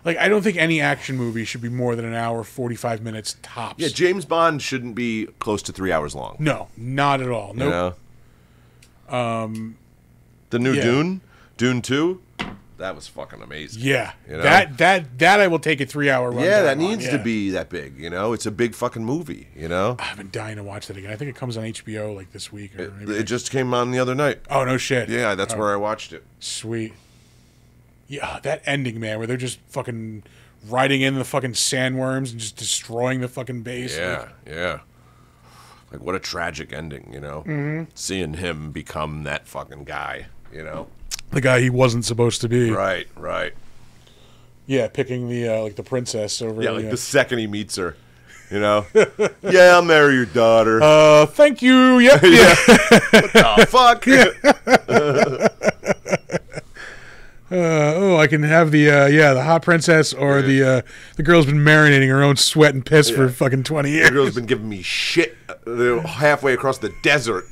like I don't think any action movie should be more than an hour 45 minutes tops. Yeah, James Bond shouldn't be close to 3 hours long. No, not at all. Nope. You know? The new Dune 2. that was fucking amazing. Yeah, you know? that I will take a 3-hour run. Yeah, that needs to be that big. You know, it's a big fucking movie. You know, I've been dying to watch that again. I think it comes on HBO like this week. Or it just came on the other night. Oh no shit. Yeah, that's where I watched it. Sweet. Yeah, that ending, man, where they're just fucking riding in the fucking sandworms and just destroying the fucking base. Yeah, yeah. Like, what a tragic ending, you know? Mm-hmm. Seeing him become that fucking guy, you know? The guy he wasn't supposed to be. Right. Yeah, picking the like the princess over. Yeah, like the second he meets her, you know? Yeah, I'll marry your daughter. Thank you. Yep. Yeah. What the fuck? I can have the hot princess or the girl's been marinating her own sweat and piss for fucking 20 years. The girl's been giving me shit halfway across the desert.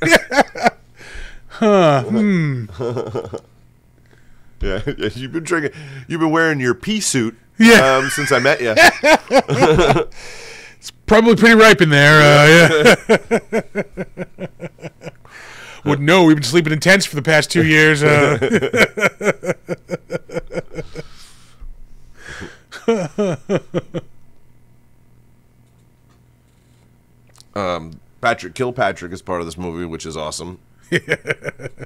Yeah, you've been drinking. You've been wearing your pea suit since I met you. It's probably pretty ripe in there. Wouldn't know. We've been sleeping in tents for the past 2 years. Patrick Kilpatrick is part of this movie, which is awesome. You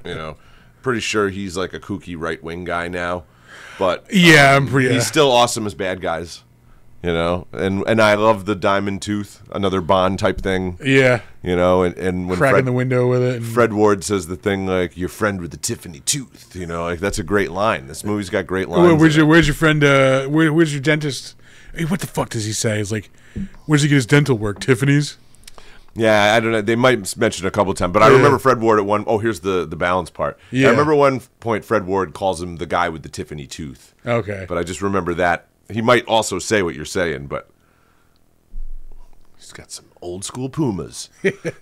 know, pretty sure he's like a kooky right-wing guy now, but I'm pretty. He's still awesome as bad guys. You know, and I love the Diamond Tooth, another Bond type thing. Yeah. You know, and when cracking the window with it. Fred Ward says the thing like "your friend with the Tiffany tooth." You know, like that's a great line. This movie's got great lines. Where's your friend? Where's your dentist? Hey, what the fuck does he say? He's like, where's he get his dental work? Tiffany's. Yeah, I don't know. They might mention it a couple of times, but I remember Fred Ward at one. Oh, here's the balance part. Yeah. I remember one point Fred Ward calls him the guy with the Tiffany tooth. Okay. But I just remember that. He might also say what you're saying, but he's got some old school Pumas.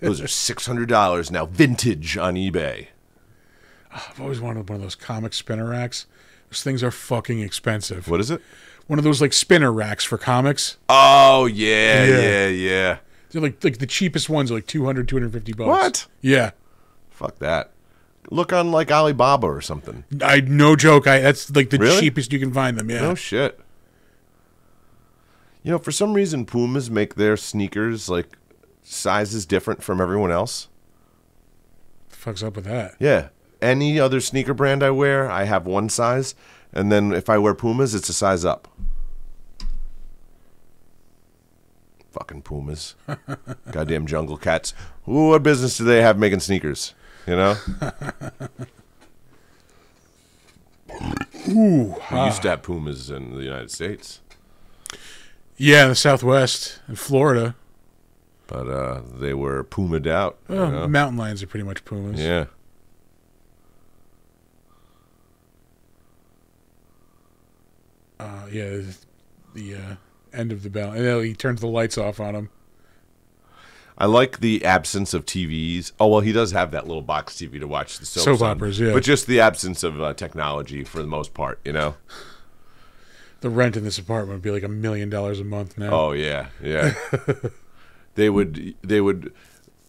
Those are $600 now, vintage on eBay. I've always wanted one of those comic spinner racks. Those things are fucking expensive. What is it? One of those like spinner racks for comics. Oh yeah. They're like the cheapest ones are like $200, $250. What? Yeah. Fuck that. Look on like Alibaba or something. No joke. That's like the Really? cheapest you can find them. Yeah. No shit. You know, for some reason, Pumas make their sneakers like sizes different from everyone else. What the fuck's up with that? Yeah. Any other sneaker brand I wear, I have one size, and then if I wear Pumas, it's a size up. Fucking Pumas. Goddamn jungle cats. Ooh, what business do they have making sneakers? You know? Ooh. We used to have Pumas in the United States. Yeah, in the Southwest, in Florida. But they were Puma'd out. Mountain lions are pretty much Pumas. Yeah. The end of the bell. And then he turns the lights off on him. I like the absence of TVs. Oh, well, he does have that little box TV to watch the soap operas, yeah. But just the absence of technology for the most part, you know? The rent in this apartment would be like $1 million a month now. Oh, yeah. They would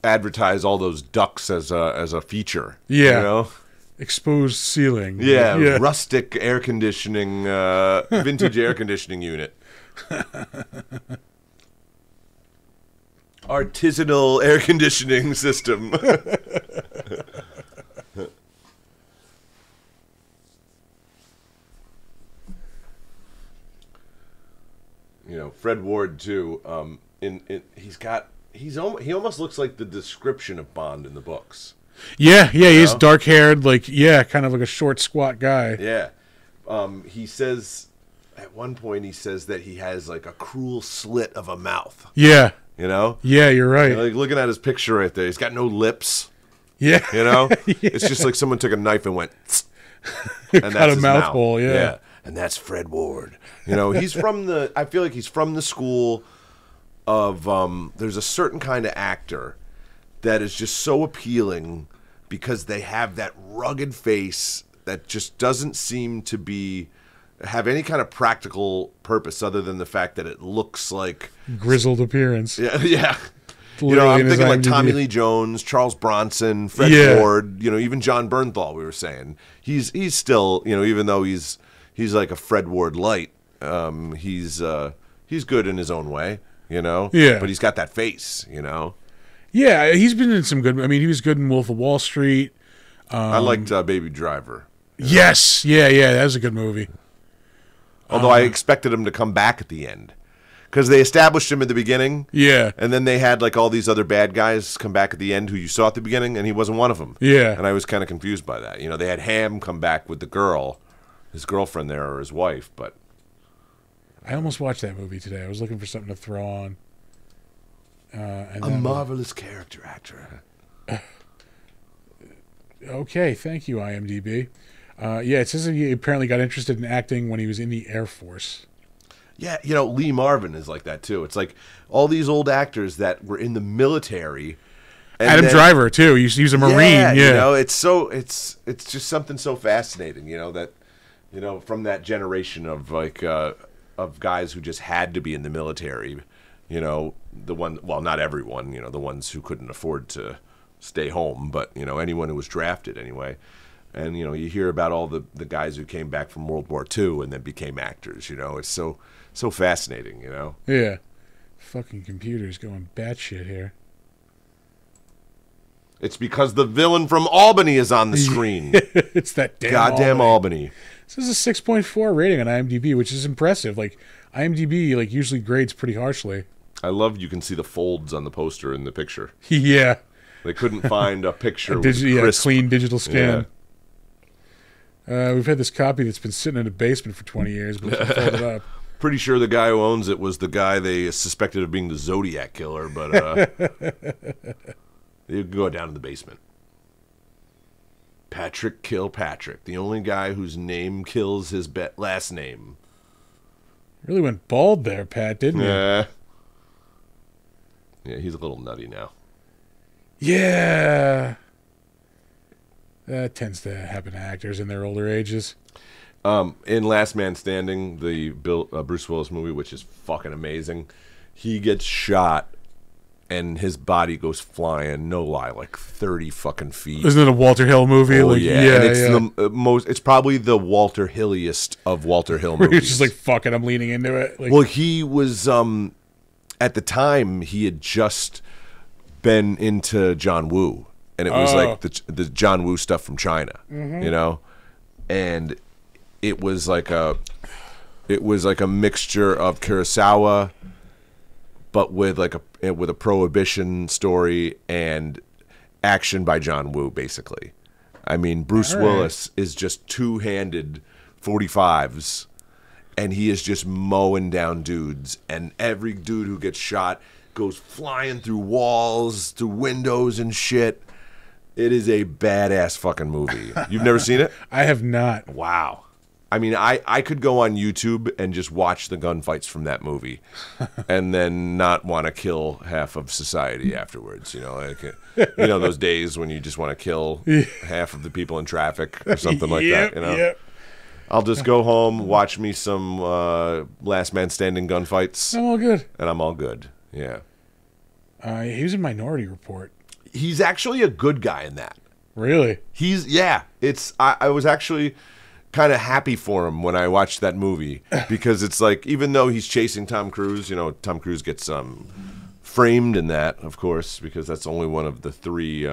advertise all those ducks as a feature. Yeah. You know? Exposed ceiling. Yeah. Rustic air conditioning, vintage air conditioning unit. Artisanal air conditioning system. You know, Fred Ward too. He almost looks like the description of Bond in the books. Yeah, he's dark haired, kind of like a short, squat guy. Yeah. He says at one point that he has like a cruel slit of a mouth. Yeah. You know? Yeah, you're right. Like looking at his picture right there, he's got no lips. Yeah. You know? Yeah. It's just like someone took a knife and went and cut a mouth hole, yeah. And that's Fred Ward. You know, I feel like he's from the school of there's a certain kind of actor that is just so appealing because they have that rugged face that just doesn't seem to have any kind of practical purpose other than the fact that it looks like grizzled appearance. Yeah. You know, I'm thinking like Tommy Lee Jones, Charles Bronson, Fred Ward, you know, even John Bernthal, we were saying. He's still, you know, even though he's he's like a Fred Ward light. He's good in his own way, you know. Yeah. But he's got that face, you know. Yeah, he's been in some good. I mean, he was good in Wolf of Wall Street. I liked Baby Driver. Yes, yeah, that was a good movie. Although I expected him to come back at the end. Because they established him at the beginning. Yeah. And then they had like all these other bad guys come back at the end who you saw at the beginning, and he wasn't one of them. Yeah. And I was kind of confused by that. You know, they had Ham come back with the girl, his girlfriend there, or his wife, but... I almost watched that movie today. I was looking for something to throw on. A marvelous character actor. Okay, thank you, IMDb. Yeah, it says that he apparently got interested in acting when he was in the Air Force. Yeah, you know, Lee Marvin is like that, too. It's like all these old actors that were in the military. Adam Driver, too. He was a Marine, yeah. You know, it's just something so fascinating, you know, that, you know, from that generation of, like, of guys who just had to be in the military, you know, not everyone, you know, the ones who couldn't afford to stay home, but, you know, anyone who was drafted anyway. And, you know, you hear about all the guys who came back from World War II and then became actors, you know. It's so fascinating, you know. Yeah. Fucking computers going batshit here. It's because the villain from Albany is on the screen. It's that damn goddamn Albany. This is a 6.4 rating on IMDb, which is impressive. Like, IMDb, like, usually grades pretty harshly. I love you can see the folds on the poster in the picture. Yeah. They couldn't find a picture with crisp. Clean digital scan. Yeah. We've had this copy that's been sitting in a basement for 20 years, but it's been folded up. Pretty sure the guy who owns it was the guy they suspected of being the Zodiac killer, but you can go down to the basement. Patrick Kilpatrick, the only guy whose name kills his last name. Really went bald there, Pat, didn't he? Yeah, he's a little nutty now. Yeah. That tends to happen to actors in their older ages. In Last Man Standing, the Bruce Willis movie, which is fucking amazing, he gets shot and his body goes flying, no lie, like 30 fucking feet. Isn't it a Walter Hill movie? Oh, like, yeah. And it's the most. It's probably the Walter Hilliest of Walter Hill movies. He's just like, fuck it, I'm leaning into it. Like, well, he was, at the time, he had just been into John Woo. And it was like the John Woo stuff from China, you know? And it was like a mixture of Kurosawa, but with a prohibition story and action by John Woo, basically. I mean, Bruce Willis is just two-handed 45s, and he is just mowing down dudes. And every dude who gets shot goes flying through walls, through windows and shit. It is a badass fucking movie. You've never seen it? I have not. Wow. I mean, I could go on YouTube and just watch the gunfights from that movie and then not want to kill half of society afterwards. You know, like, you know, those days when you just want to kill half of the people in traffic or something like that, you know? Yep. I'll just go home, watch me some Last Man Standing gunfights. I'm all good. And I'm all good, yeah. He was in Minority Report. He's actually a good guy in that. Really? I was actually kind of happy for him when I watched that movie because it's like, even though he's chasing Tom Cruise, you know, Tom Cruise gets framed in that, of course, because that's only one of the three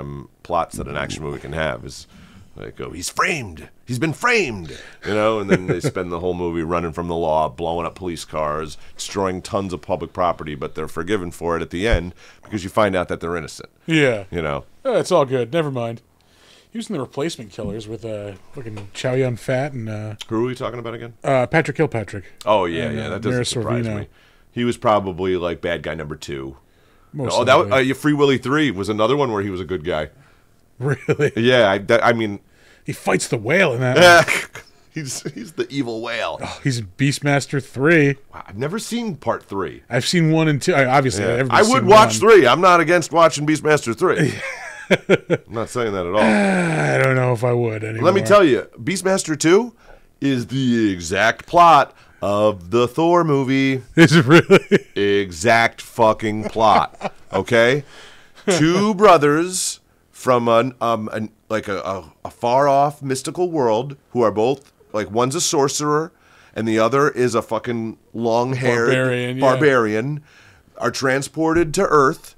plots that an action movie can have is like, oh, he's framed. He's been framed, you know, and then they spend the whole movie running from the law, blowing up police cars, destroying tons of public property, but they're forgiven for it at the end because you find out that they're innocent. Yeah. You know? It's all good. Never mind. He was in The Replacement Killers with fucking Chow Yun-Fat and... Who are we talking about again? Patrick Kilpatrick. Oh, yeah, yeah. That doesn't surprise me. He was probably like bad guy number 2. Free Willy 3 was another one where he was a good guy. Really? Yeah, I mean... He fights the whale in that one. He's the evil whale. Oh, he's in Beastmaster 3. Wow, I've never seen part 3. I've seen 1 and 2. Obviously, I would watch 3. I'm not against watching Beastmaster 3. I'm not saying that at all. I don't know if I would anymore. Let me tell you, Beastmaster 2 is the exact plot of the Thor movie. Is it really? Exact fucking plot. Okay? 2 brothers from a far-off mystical world who are both like one's a sorcerer and the other is a fucking long-haired barbarian, are transported to Earth,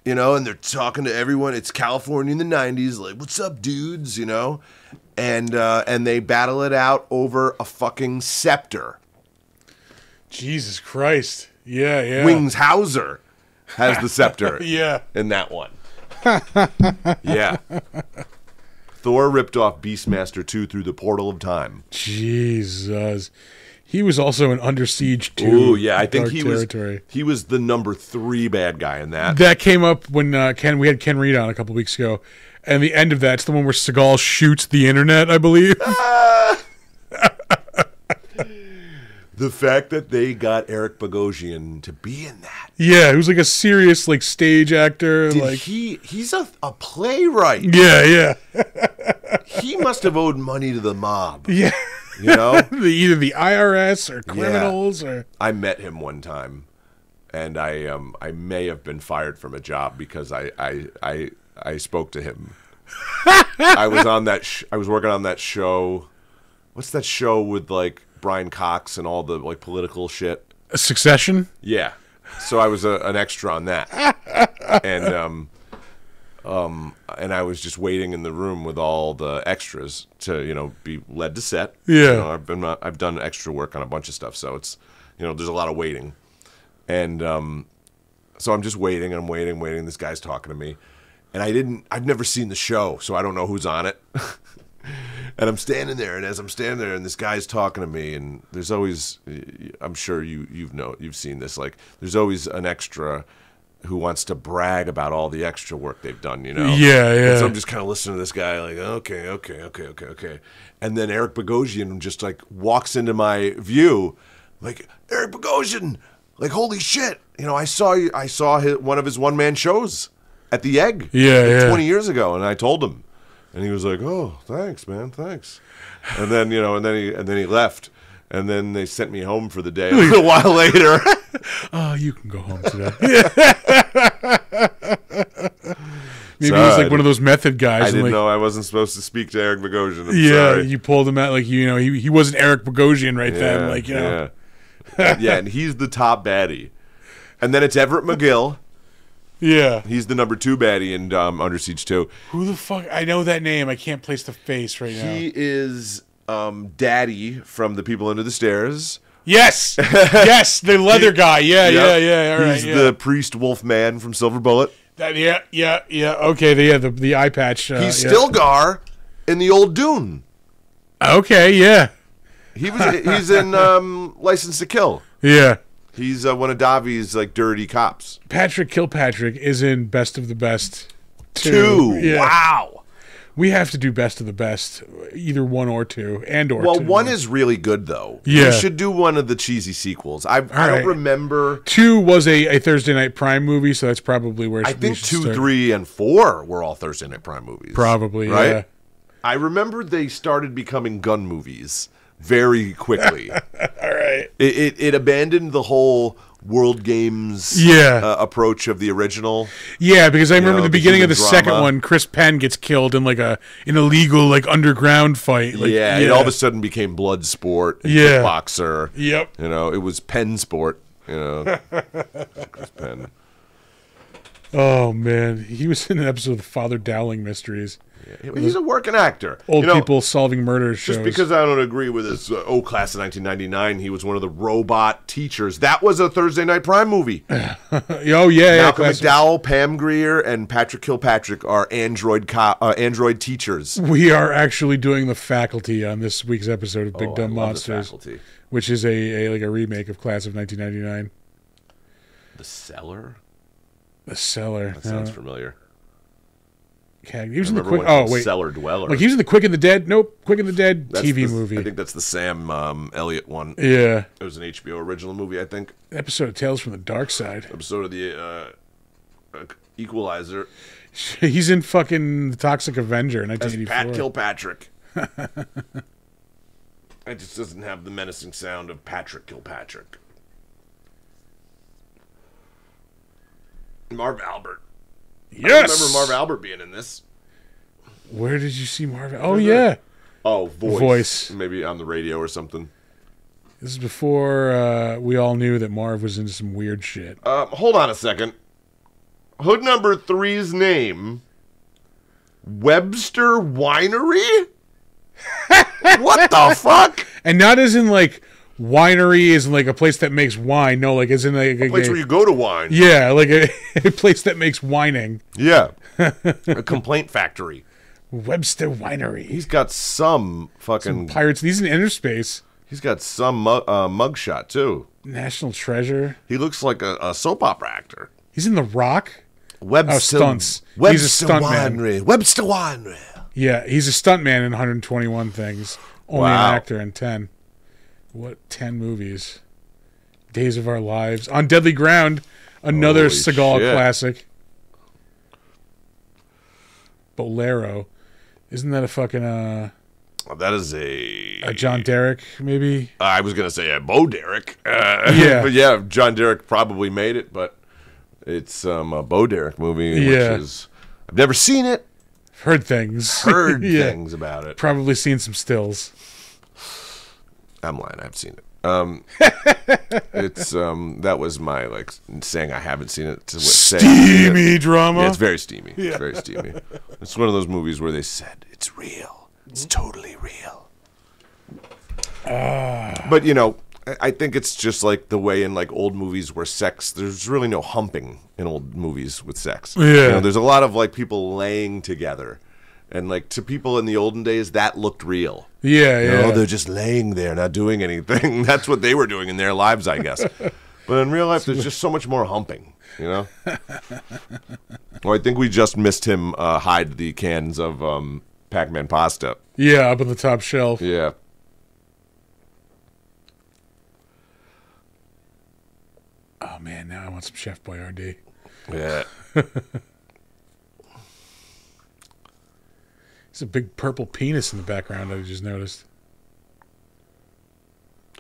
and they're talking to everyone. It's California in the 90s, like, what's up, dudes, and they battle it out over a fucking scepter. Jesus Christ. Yeah, yeah. Wings Hauser has the scepter. Yeah. In that one. Yeah. Thor ripped off Beastmaster 2 through the portal of time. Jesus. He was also in Under Siege 2. Ooh, yeah. I think he was the number 3 bad guy in that. That came up when we had Ken Reed on a couple weeks ago. And the end of that's the one where Seagal shoots the internet, I believe. The fact that they got Eric Bogosian to be in that. Yeah, he was like a serious like stage actor. He's a playwright. Yeah, yeah. He must have owed money to the mob. Yeah. Either the IRS or criminals or. I met him one time, and I may have been fired from a job because I spoke to him. I was on that. I was working on that show. What's that show with like Brian Cox and all the like political shit? Succession? Yeah. So I was an extra on that. And I was just waiting in the room with all the extras to, be led to set. Yeah. I've done extra work on a bunch of stuff, so it's, there's a lot of waiting. And so I'm just waiting and I'm waiting. This guy's talking to me. And I've never seen the show, so I don't know who's on it. And I'm standing there, and as I'm standing there, and this guy's talking to me, and there's always, I'm sure you've seen this, like there's always an extra who wants to brag about all the extra work they've done, Yeah, yeah. And so I'm just kind of listening to this guy, like, okay. And then Eric Bogosian just like walks into my view, like, Eric Bogosian, like, holy shit, I saw one of his one-man shows at the Egg, 20 years ago, and I told him. And he was like, "Oh, thanks, man, thanks." And then and then he left. And then they sent me home for the day a little while later. Oh, you can go home today. Maybe he was like one of those method guys. I didn't know I wasn't supposed to speak to Eric Bogosian. I'm sorry. You pulled him out like he wasn't Eric Bogosian then, like Yeah, and he's the top baddie. And then it's Everett McGill. Yeah. He's the number 2 baddie in Under Siege 2. Who the fuck? I know that name. I can't place the face right now. He is Daddy from The People Under the Stairs. Yes. Yes, the leather guy. Yeah. All right. He's the priest wolf man from Silver Bullet. Yeah. Okay, the eye patch. He's Stilgar in the old Dune. Okay, yeah. He's in License to Kill. Yeah. He's one of Davi's like dirty cops. Patrick Kilpatrick is in Best of the Best 2. Yeah. Wow. We have to do Best of the Best, either 1 or 2, or well, 2. 1 is really good though. Yeah. We should do one of the cheesy sequels. I don't remember. 2 was a Thursday Night Prime movie, so that's probably where I think 2, 3, and 4 were all Thursday Night Prime movies. Probably, right? Yeah. I remember they started becoming gun movies very quickly. All right. It abandoned the whole World Games approach of the original. Yeah, because I remember the beginning of the second one, Chris Penn gets killed in like an illegal like underground fight. Like, it all of a sudden became blood sport and boxer. Yep. It was Penn sport. Chris Penn. Oh man, he was in an episode of the Father Dowling Mysteries. Yeah. He's a working actor. Old people solving murder shows. Just because I don't agree with his class of 1999, he was one of the robot teachers. That was a Thursday Night Prime movie. Oh yeah, Malcolm McDowell, Pam Grier, and Patrick Kilpatrick are android teachers. We are actually doing The Faculty on this week's episode of Big Dumb Monsters, which is a remake of Class of 1999. The Cellar. The Cellar. That sounds familiar. Okay. He was in the Quick. Oh wait, Cellar Dweller. Like he was in the Quick and the Dead. Nope, Quick and the Dead TV movie. I think that's the Sam Elliott one. Yeah, it was an HBO original movie. I think. Episode of Tales from the Dark Side. Episode of the Equalizer. He's in fucking The Toxic Avenger in 1984. As Pat Kilpatrick. It just doesn't have the menacing sound of Patrick Kilpatrick. Marv Albert. Yes! I remember Marv Albert being in this. Where did you see Marv? Oh, yeah. Oh, Voice. Maybe on the radio or something. This is before we all knew that Marv was into some weird shit. Hold on a second. Hood number 3's name, Webster Winery? What the fuck? And not as in like winery is like a place that makes wine. No, like as in like A place where you go to wine. Yeah, like a place that makes whining. Yeah. A complaint factory. Webster Winery. He's got some fucking... Pirates. He's in inner space. He's got some mugshot, too. National Treasure. He looks like a soap opera actor. He's in The Rock. Webster, Stunts. Webster He's a stunt Winery. man. Webster Winery. Yeah, he's a stuntman in 121 things. Only Wow. an actor in 10. What 10 movies? Days of Our Lives. On Deadly Ground, another Holy Seagal shit. classic. Bolero. Isn't that a fucking That is a John Derek, maybe? I was going to say a Bo Derek. Yeah. But yeah, John Derek probably made it, but it's a Bo Derek movie, Yeah. which is... I've never seen it. Heard things. Heard Yeah. things about it. Probably seen some stills. I'm lying. I've seen it. It's that was my like saying I haven't seen it. To say Steamy drama. Yeah, it's very steamy. Yeah. It's very steamy. It's one of those movies where they said it's real. It's totally real. But you know, I think it's just like the way in like old movies where sex. There's really no humping in old movies with sex. Yeah. You know, there's a lot of like people laying together, and like to people in the olden days that looked real. Yeah, You yeah. know, they're just laying there, not doing anything. That's what they were doing in their lives, I guess. But in real life, there's just so much more humping, you know? Well, I think we just missed him hide the cans of Pac-Man pasta. Yeah, up on the top shelf. Yeah. Oh, man, now I want some Chef Boyardee. Yeah. There's a big purple penis in the background I just noticed.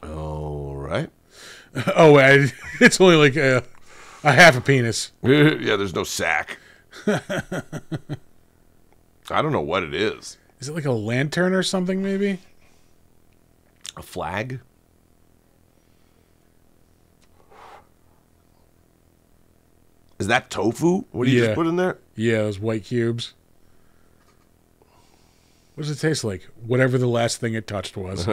All right. Oh, it's only like a half a penis. Yeah, there's no sack. I don't know what it is. Is it like a lantern or something, maybe? A flag? Is that tofu? What do you Yeah. just put in there? Yeah, those white cubes. What does it taste like? Whatever the last thing it touched was.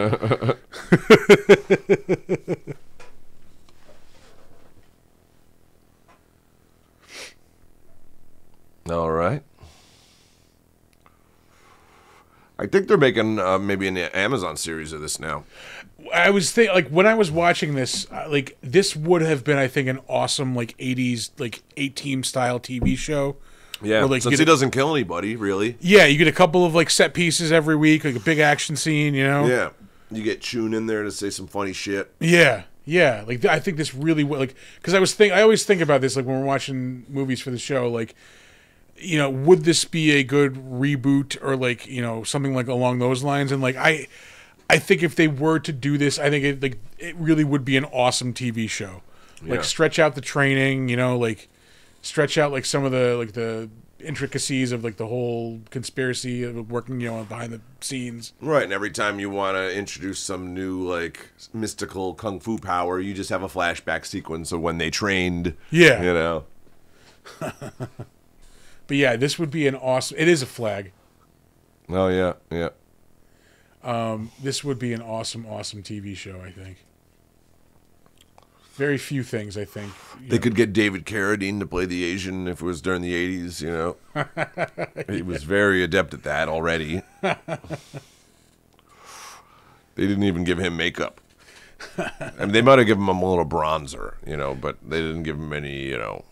All right. I think they're making maybe an Amazon series of this now. I was thinking, like, when I was watching this, like, this would have been, I think, an awesome, like, 80s, like, A-Team style TV show. Yeah, Or, like, since he doesn't kill anybody, really. Yeah, you get a couple of, like, set pieces every week, like a big action scene, you know? Yeah. You get Chun in there to say some funny shit. Yeah, yeah. Like, I think this really would, like, because I always think about this, like, when we're watching movies for the show, like, you know, would this be a good reboot or, like, you know, something like along those lines? And, like, I think if they were to do this, I think it really would be an awesome TV show. Like, Yeah. stretch out the training, you know, like, stretch out, like, some of the, like, the intricacies of, like, the whole conspiracy of working, you know, behind the scenes. Right, and every time you want to introduce some new, like, mystical kung fu power, you just have a flashback sequence of when they trained. Yeah. You know? But, yeah, this would be an awesome... It is a flag. Oh, yeah, yeah. This would be an awesome, awesome TV show, I think. Very few things, I think. They could get David Carradine to play the Asian if it was during the 80s, you know? He was very adept at that already. They didn't even give him makeup. I mean, they might have given him a little bronzer, you know, but they didn't give him any, you know,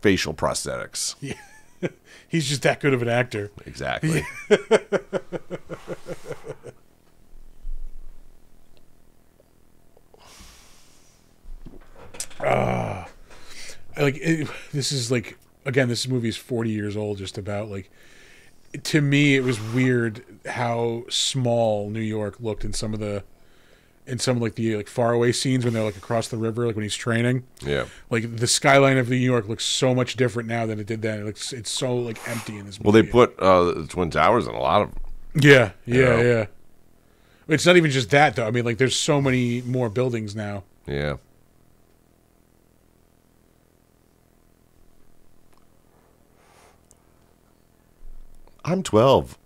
facial prosthetics. Yeah. He's just that good of an actor. Exactly. This is like, again, this movie is 40 years old, just about. Like, to me, it was weird how small New York looked in some of the like the like faraway scenes when they're like across the river, like when he's training. Yeah. Like the skyline of New York looks so much different now than it did then. It's so like empty in this movie. Well, they put the Twin Towers in a lot of them. Yeah, You know? yeah. It's not even just that, though. I mean, like, there's so many more buildings now. Yeah. I'm 12.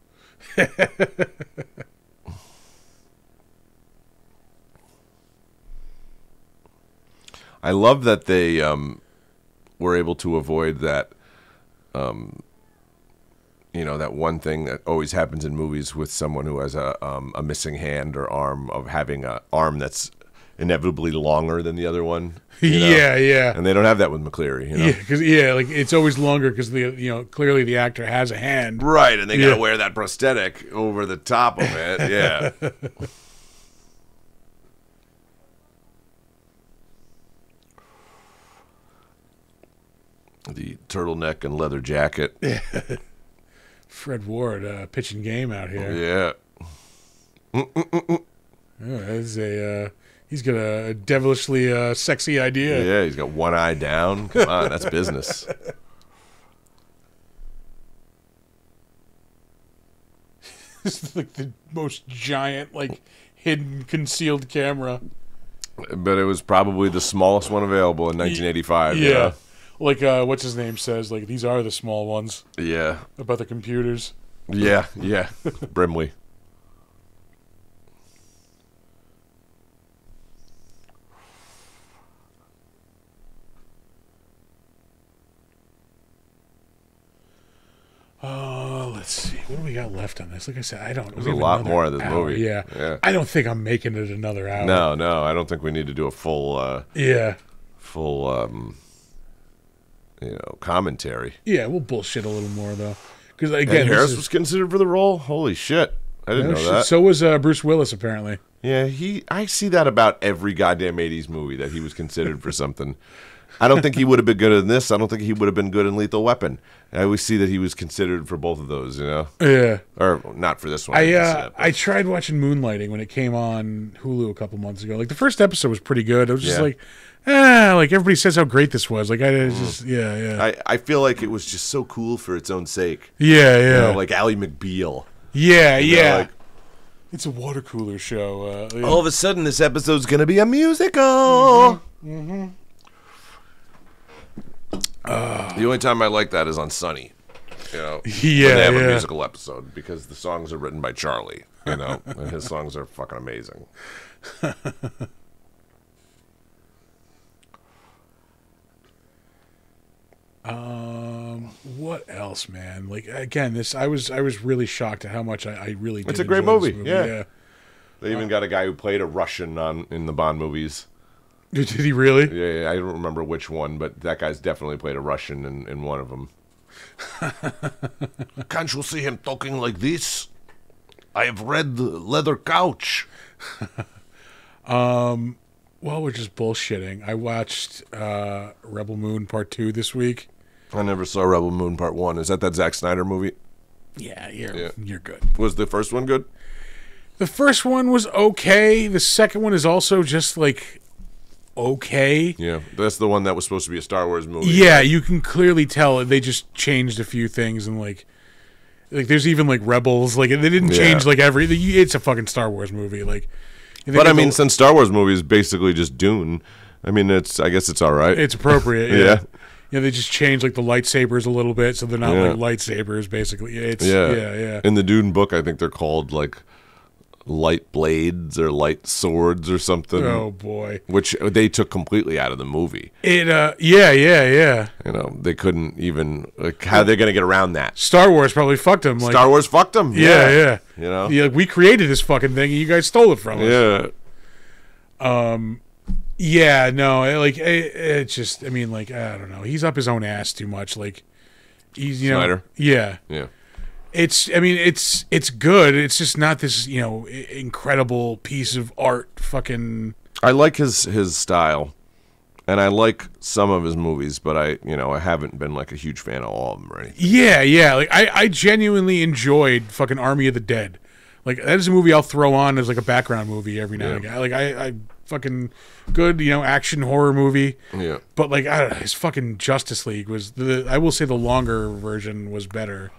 I love that they were able to avoid that, that one thing that always happens in movies with someone who has a missing hand or arm, of having an arm that's inevitably longer than the other one. Yeah. And they don't have that with McCleary. Yeah, because like it's always longer because clearly the actor has a hand. Right, and they got to wear that prosthetic over the top of it. Yeah. The turtleneck and leather jacket. Fred Ward pitching game out here. Yeah. He's got a devilishly sexy idea. Yeah, he's got one eye down. Come on, that's business. It's like the most giant, like, hidden, concealed camera. But it was probably the smallest one available in 1985. Yeah. You know? Like, what's his name says, like, these are the small ones. Yeah. About the computers. Yeah. Brimley. Let's see. What do we got left on this? Like I said, I don't. There's a lot more of this movie. Yeah. I don't think I'm making it another hour. No. I don't think we need to do a full. Commentary. Yeah, we'll bullshit a little more though, because again, Ed Harris was considered for the role. Holy shit! I didn't know that. So was Bruce Willis apparently. Yeah, I see that about every goddamn 80s movie that he was considered for something. I don't think he would have been good in this. I don't think he would have been good in Lethal Weapon. I always see that he was considered for both of those, Yeah. Or not for this one. I tried watching Moonlighting when it came on Hulu a couple months ago. Like, the first episode was pretty good. It was just like everybody says how great this was. Like, I feel like it was just so cool for its own sake. Yeah. Like Ally McBeal. Yeah. Like, it's a water cooler show. all of a sudden, this episode's going to be a musical. Mm-hmm. The only time I like that is on Sunny. When they have a musical episode, because the songs are written by Charlie, and his songs are fucking amazing. What else, man? Like, again, I was really shocked at how much I really did. It's a great movie. Yeah. They even got a guy who played a Russian in the Bond movies. Did he really? Yeah, I don't remember which one, but that guy's definitely played a Russian in one of them. Can't you see him talking like this? I have read the leather couch. While we're just bullshitting, I watched Rebel Moon Part 2 this week. I never saw Rebel Moon Part 1. Is that Zack Snyder movie? Yeah, you're good. Was the first one good? The first one was okay. The second one is also just like okay. Yeah, that's the one that was supposed to be a Star Wars movie. Yeah, you can clearly tell they just changed a few things, and like there's even like rebels. Like, they didn't change like it's a fucking Star Wars movie. Like, but I mean, since Star Wars movie is basically just Dune, I mean, I guess it's all right. It's appropriate. Yeah. Yeah, they just changed like the lightsabers a little bit, so they're not like lightsabers. Basically, yeah. In the Dune book, I think they're called like light blades or light swords or something. Oh boy, which they took completely out of the movie. Yeah. They couldn't even how they're gonna get around that. Star Wars probably fucked them. Like, Star Wars fucked them. Yeah. Yeah, we created this fucking thing, and you guys stole it from us. Yeah. It just, I mean, like, I don't know. He's up his own ass too much. Like, he's, Snyder. Yeah. It's good. It's just not this, incredible piece of art. Fucking. I like his style, and I like some of his movies, but I haven't been like a huge fan of all of them or anything. Yeah. Like, I genuinely enjoyed fucking Army of the Dead. Like, that is a movie I'll throw on as like a background movie every now and again. Like, I fucking good, action horror movie. Yeah. But like, I don't know, his fucking Justice League was I will say the longer version was better.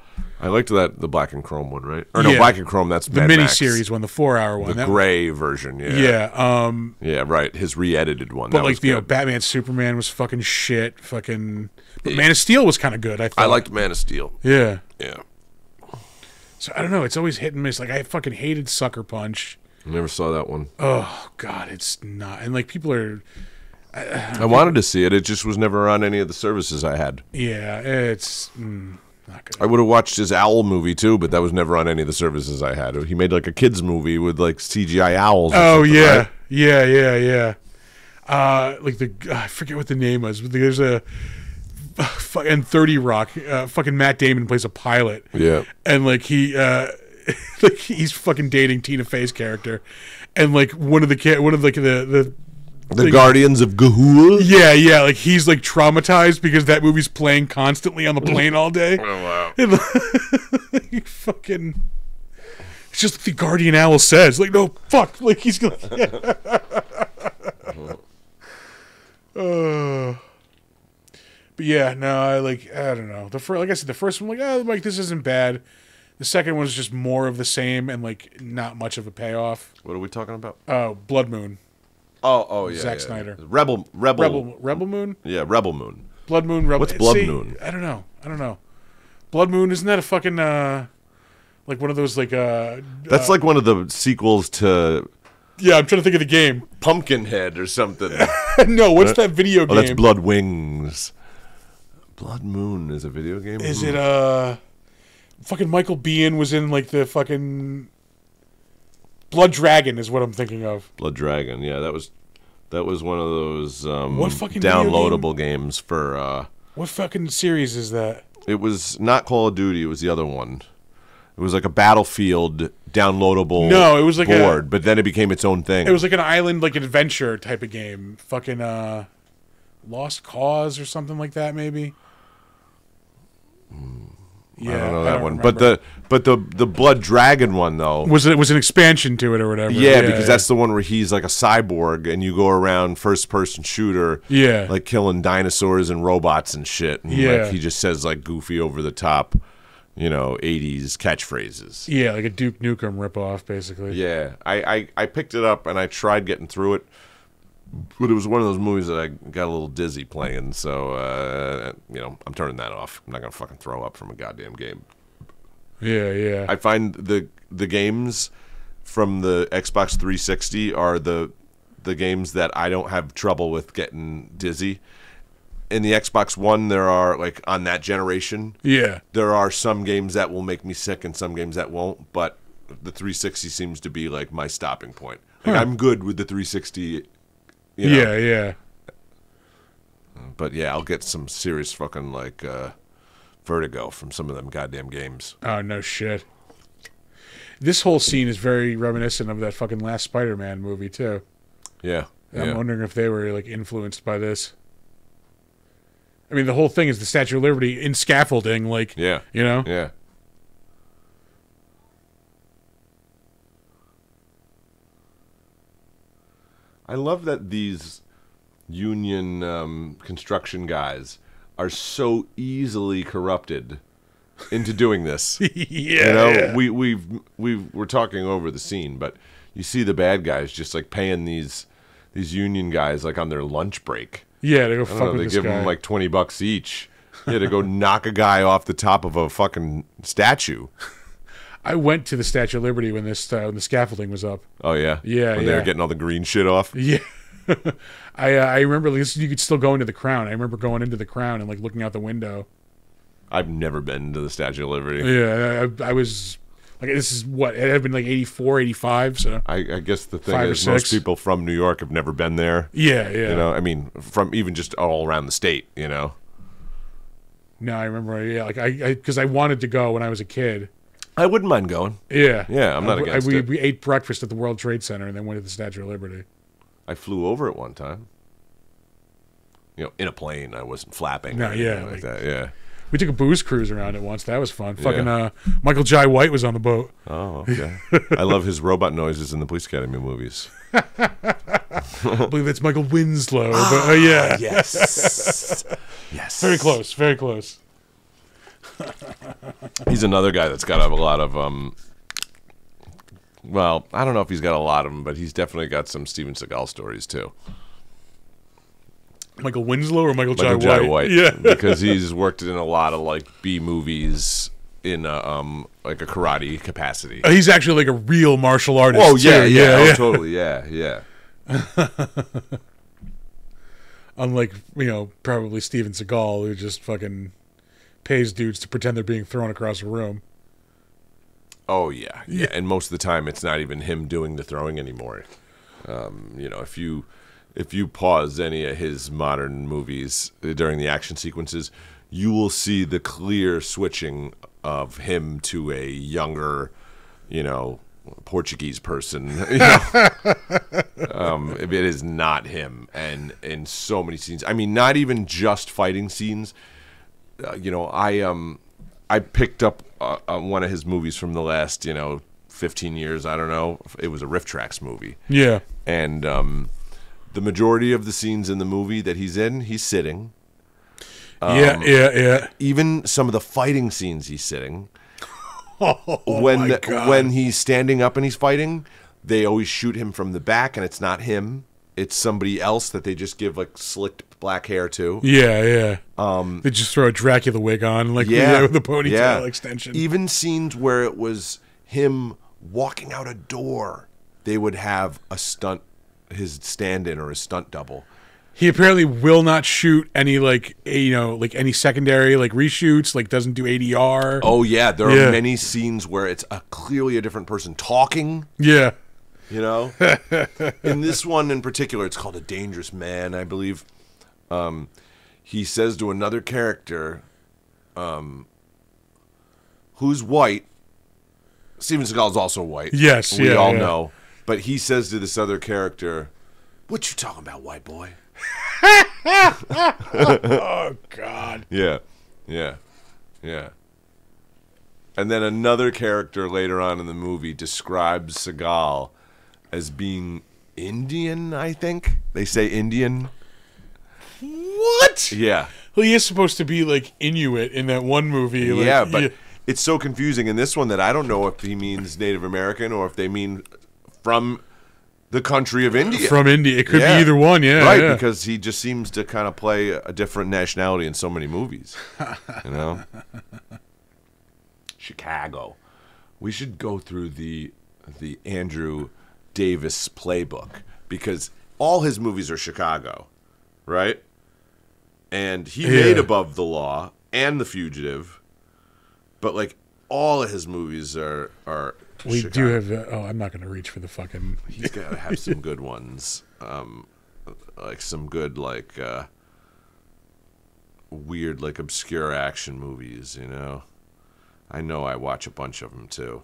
I liked the black and chrome one, right? Or no, Yeah. black and chrome. That's The Mad Max. miniseries one, the 4-hour one. The gray version. Yeah. Yeah. Yeah. Right. His re-edited one. But that like was good. Batman Superman was fucking shit. Fucking. But Man of Steel was kind of good. I thought. I liked Man of Steel. Yeah. Yeah. So I don't know. It's always hit and miss. Like I fucking hated Sucker Punch. Never saw that one. Oh God, it's not. And like people are. I wanted to see it. It just was never on any of the services I had. Yeah, it's not good. I would have watched his owl movie too, but that was never on any of the services I had. He made like a kids movie with like CGI owls. Oh yeah, right? yeah. Like I forget what the name was, but there's a fucking 30 Rock. Fucking Matt Damon plays a pilot. Yeah, and like he like he's fucking dating Tina Fey's character, and like one of the Guardians of Gahul. Yeah, like he's like traumatized because that movie's playing constantly on the plane all day. Oh wow! And, like, fucking, it's just like the Guardian Owl says. Like, no, fuck. Like he's gonna. But yeah, no, I don't know. Like I said, the first one, like this isn't bad. The second one was just more of the same and like not much of a payoff. What are we talking about? Oh, Blood Moon. Oh yeah. Zack Snyder. Rebel Moon. Yeah, Rebel Moon. Blood Moon. What's Blood Moon? I don't know. Blood Moon, isn't that a fucking like one of those like That's like one of the sequels to yeah, I'm trying to think of the game. Pumpkinhead or something. No, what's that video game? Oh, that's Blood Wings. Blood Moon is a video game? Is it fucking Michael Biehn was in like the fucking Blood Dragon is what I'm thinking of. Blood Dragon, yeah, that was one of those what fucking downloadable games for what fucking series is that? It was not Call of Duty, it was the other one. It was like a Battlefield downloadable no, it was like board, but then it became its own thing. It was like an island like adventure type of game. Fucking Lost Cause or something like that maybe. Yeah, I don't know that one. Remember. But the Blood Dragon one though was an expansion to it or whatever. Yeah, because that's the one where he's like a cyborg and you go around first person shooter. Yeah, like killing dinosaurs and robots and shit. And like, he just says like goofy over the top, 80s catchphrases. Yeah, like a Duke Nukem ripoff, basically. Yeah, I picked it up and I tried getting through it. But it was one of those movies that I got a little dizzy playing, so I'm turning that off. I'm not gonna fucking throw up from a goddamn game. Yeah. I find the games from the Xbox 360 are the games that I don't have trouble with getting dizzy. In the Xbox One, there are like on that generation. Yeah. There are some games that will make me sick and some games that won't, but the 360 seems to be like my stopping point. Like I'm good with the 360. Yeah. But yeah, I'll get some serious fucking like vertigo from some of them goddamn games. Oh no shit. This whole scene is very reminiscent of that fucking last Spider-Man movie too. Yeah. I'm wondering if they were like influenced by this. I mean, the whole thing is the Statue of Liberty in scaffolding, like Yeah. Yeah. I love that these union construction guys are so easily corrupted into doing this. Yeah. We're talking over the scene, but you see the bad guys just like paying these union guys like on their lunch break. Yeah, to go fuck with they this give guy. them like $20 each. Yeah, to go knock a guy off the top of a fucking statue. I went to the Statue of Liberty when when the scaffolding was up. Oh yeah, Yeah, when they were getting all the green shit off. Yeah. I remember you could still go into the Crown. I remember going into the Crown and like looking out the window. I've never been to the Statue of Liberty. Yeah, I was like, this is what it had been like 84, 85. So I guess the thing is, most people from New York have never been there. Yeah. I mean, from even just all around the state. No, I remember. Yeah, like because I wanted to go when I was a kid. I wouldn't mind going. Yeah, I'm not against it. We ate breakfast at the World Trade Center and then went to the Statue of Liberty. I flew over it one time. In a plane. I wasn't flapping. No, yeah, like that. Yeah. We took a booze cruise around it once. That was fun. Fucking Michael Jai White was on the boat. Oh, okay. I love his robot noises in the Police Academy movies. I believe it's Michael Winslow. But yeah. Yes. Yes. Very close. Very close. He's another guy that's got a lot of well, I don't know if he's got a lot of them, but he's definitely got some Steven Seagal stories too. Michael Winslow or Michael Jai Jai White, Yeah, because he's worked in a lot of like B movies in like a karate capacity. He's actually like a real martial artist. Oh yeah, too. yeah, totally, yeah. Unlike, probably Steven Seagal, who just fucking pays dudes to pretend they're being thrown across a room. Oh yeah. And most of the time, it's not even him doing the throwing anymore. If you pause any of his modern movies during the action sequences, you will see the clear switching of him to a younger, Portuguese person. It is not him, and in so many scenes. I mean, not even just fighting scenes. I picked up one of his movies from the last 15 years. I don't know. It was a Riff Tracks movie. Yeah, and the majority of the scenes in the movie that he's in, he's sitting. Yeah. Even some of the fighting scenes, he's sitting. Oh, my God. When he's standing up and he's fighting, they always shoot him from the back, and it's not him. It's somebody else that they just give like slicked black hair to. Yeah. They just throw a Dracula wig on, like with the ponytail extension. Even scenes where it was him walking out a door, they would have a stunt, his stand-in or his stunt double. He apparently will not shoot any any secondary reshoots, doesn't do ADR. Oh yeah, there are many scenes where it's clearly a different person talking. Yeah. In this one in particular, it's called A Dangerous Man, I believe. He says to another character, who's white. Steven Seagal is also white. Yes, we all know. But he says to this other character, "What you talking about, white boy?" Oh God. Yeah. And then another character later on in the movie describes Seagal as being Indian, I think. They say Indian. What? Yeah. Well, he is supposed to be Inuit in that one movie. But it's so confusing in this one that I don't know if he means Native American or if they mean from the country of India. From India. It could be either one, Right, because he just seems to kind of play a different nationality in so many movies. Chicago. We should go through the Andrew Davis playbook because all his movies are Chicago, right? And he made Above the Law and The Fugitive, but all of his movies are we Chicago. do have. I'm not going to reach for the fucking. He's got to have some good ones, some good weird obscure action movies. I know I watch a bunch of them too.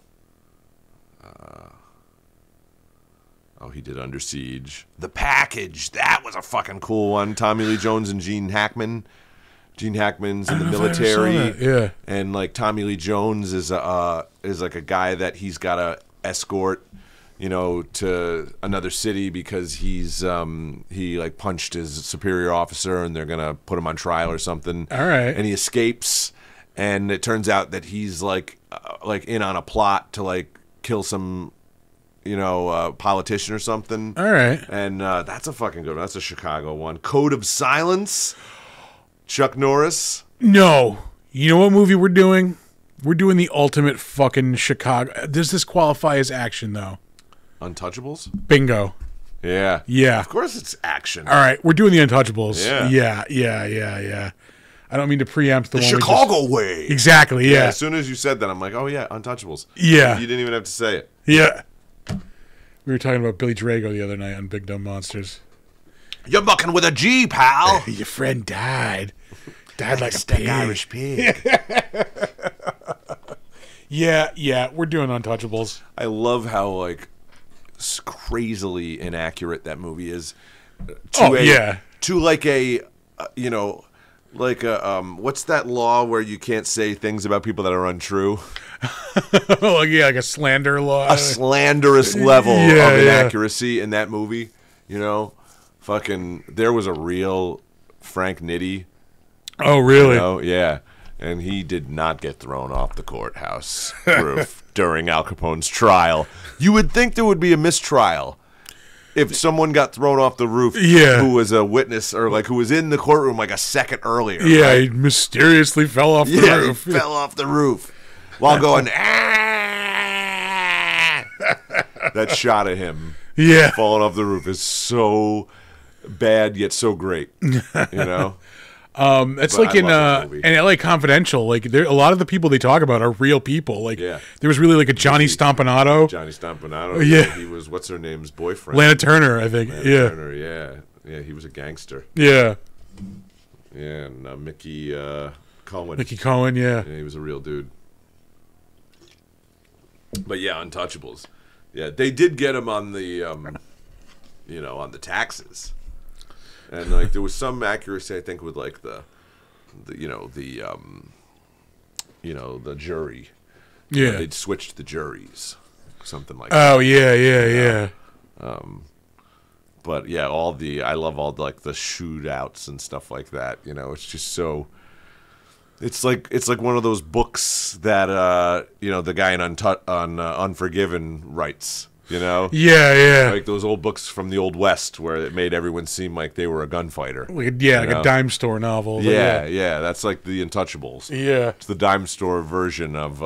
He did Under Siege. The Package, that was a fucking cool one. Tommy Lee Jones and Gene Hackman. Gene Hackman's in the military, yeah. And Tommy Lee Jones is a guy that he's got to escort, to another city because he punched his superior officer and they're gonna put him on trial or something. All right, and he escapes, and it turns out that he's in on a plot to kill some politician or something. All right, and that's a fucking good one. That's a Chicago one. Code of Silence. Chuck Norris? No. You know what movie we're doing? We're doing the ultimate fucking Chicago. Does this qualify as action, though? Untouchables? Bingo. Yeah. Yeah. Of course it's action. All right, we're doing the Untouchables. Yeah. Yeah. I don't mean to preempt the one Chicago way. Exactly, yeah. As soon as you said that, I'm like, oh, yeah, Untouchables. Yeah. You didn't even have to say it. Yeah. We were talking about Billy Drago the other night on Big Dumb Monsters. You're mucking with a G, pal. Your friend died. Died like a pig. Irish pig. Yeah, we're doing Untouchables. I love how crazily inaccurate that movie is. To what's that law where you can't say things about people that are untrue? Like a slander law. A slanderous level of inaccuracy in that movie. Fucking, there was a real Frank Nitti. Oh, really? Yeah. And he did not get thrown off the courthouse roof during Al Capone's trial. You would think there would be a mistrial if someone got thrown off the roof who was a witness or like who was in the courtroom like a second earlier. Yeah, right? He mysteriously fell off the roof. He fell off the roof while going, ah! That shot of him falling off the roof is so bad yet so great, you know? It's like in LA Confidential, like there a lot of the people they talk about are real people. Like there was really like a Johnny Stompanato. Yeah. He was what's her name's boyfriend. Lana Turner, I think. Turner, yeah, he was a gangster. Yeah. Yeah, and Mickey Cohen. Mickey Cohen, Yeah, he was a real dude. But yeah, Untouchables. Yeah, they did get him on the on the taxes. And like there was some accuracy, I think, with like the jury. Yeah, they'd switched the juries, something like that. Oh yeah. But yeah, I love all like the shootouts and stuff like that. You know, it's just so. It's like one of those books that the guy in Unforgiven writes. You know? Yeah. Like those old books from the Old West where it made everyone seem like they were a gunfighter. Like a dime store novel. Yeah. That's like the Untouchables. Yeah. It's the dime store version of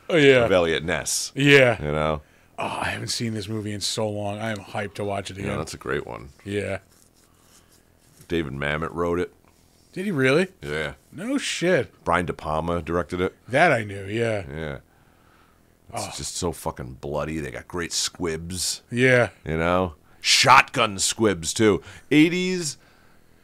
Elliot Ness. Yeah. You know? Oh, I haven't seen this movie in so long. I am hyped to watch it again. Yeah, that's a great one. Yeah. David Mamet wrote it. Did he really? Yeah. No shit. Brian De Palma directed it. That I knew, yeah. Yeah. It's just so fucking bloody. They got great squibs. Yeah. You know? Shotgun squibs, too. 70s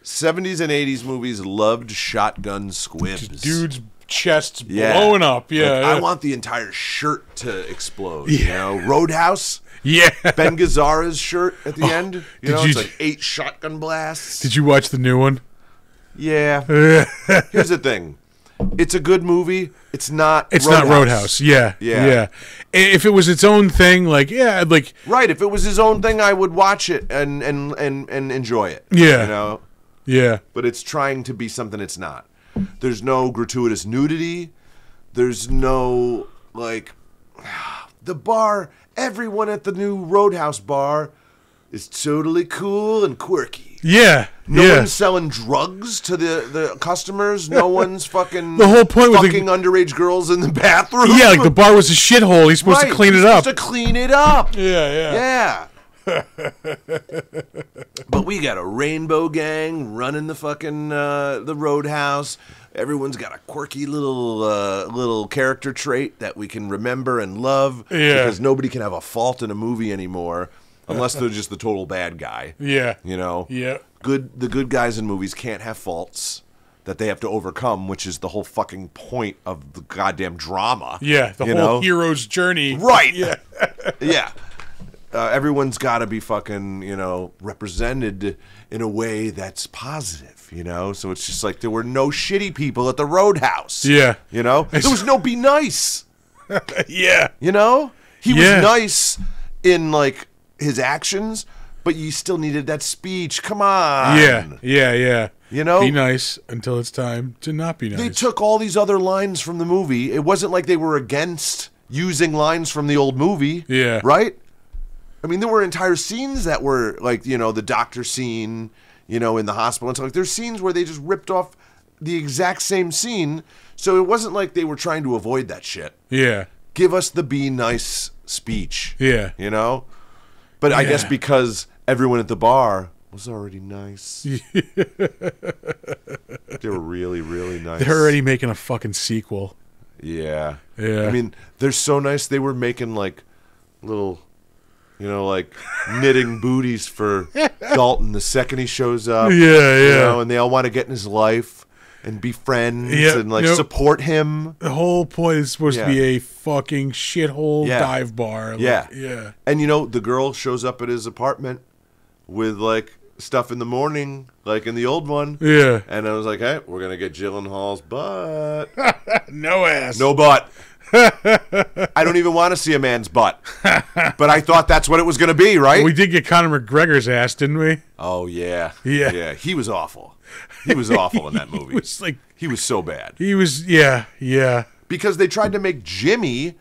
and 80s movies loved shotgun squibs. Just dudes' chests blowing up. Yeah, like, I want the entire shirt to explode. You know? Roadhouse. Yeah. Ben Gazzara's shirt at the end. It's like 8 shotgun blasts. Did you watch the new one? Yeah. Here's the thing. It's a good movie. It's not Roadhouse. Yeah. If it was its own thing, right. If it was his own thing, I would watch it and enjoy it. Yeah. You know? Yeah. But it's trying to be something it's not. There's no gratuitous nudity. There's no, the bar, everyone at the new Roadhouse bar is totally cool and quirky. Yeah. No one's selling drugs to the customers. No one's fucking the whole point fucking underage girls in the bathroom. Yeah, like the bar was a shithole. He's supposed to clean it up. Supposed to clean it up. Yeah. But we got a rainbow gang running the fucking the Roadhouse. Everyone's got a quirky little character trait that we can remember and love. Yeah. Because nobody can have a fault in a movie anymore. Unless they're just the total bad guy. Yeah. You know? Yeah. The good guys in movies can't have faults that they have to overcome, which is the whole fucking point of the goddamn drama. Yeah, the whole hero's journey. Right. Yeah. Yeah. Everyone's got to be fucking, represented in a way that's positive, So it's just like there were no shitty people at the Roadhouse. Yeah. There was no be nice. Yeah. He was nice in, his actions, but you still needed that speech. Come on. Yeah. Be nice until it's time to not be nice. They took all these other lines from the movie. It wasn't like they were against using lines from the old movie. Yeah. Right? I mean, there were entire scenes that were the doctor scene, in the hospital. It's like there's scenes where they just ripped off the exact same scene. So it wasn't like they were trying to avoid that shit. Yeah. Give us the be nice speech. Yeah. But I guess because everyone at the bar was already nice. They were really, really nice. They're already making a fucking sequel. Yeah. Yeah. I mean, they're so nice. They were making little, knitting booties for Dalton the second he shows up. Yeah. And they all want to get in his life and be friends and support him. The whole point is supposed to be a fucking shithole dive bar. Yeah. And the girl shows up at his apartment with stuff in the morning, like in the old one. Yeah. And I was like, hey, we're gonna get Gyllenhaal's butt. No ass. No butt. I don't even want to see a man's butt. But I thought that's what it was going to be, right? We did get Conor McGregor's ass, didn't we? Oh, yeah. Yeah. Yeah, he was awful. He was awful in that movie. He was so bad. He was, yeah. Because they tried to make Jimmy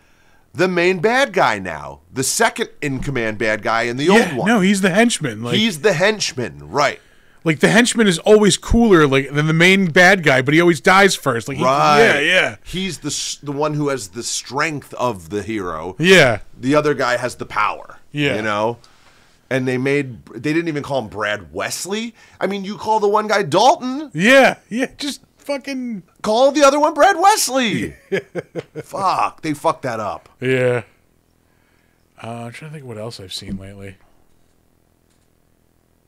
the main bad guy now. The second in command bad guy in the old one. No, he's the henchman. He's the henchman, right. Like, the henchman is always cooler than the main bad guy, but he always dies first. Like, right. Yeah. He's the one who has the strength of the hero. Yeah. The other guy has the power. Yeah. You know? And they didn't even call him Brad Wesley. I mean, you call the one guy Dalton. Yeah, just fucking... Call the other one Brad Wesley. Fuck, they fucked that up. Yeah. I'm trying to think what else I've seen lately.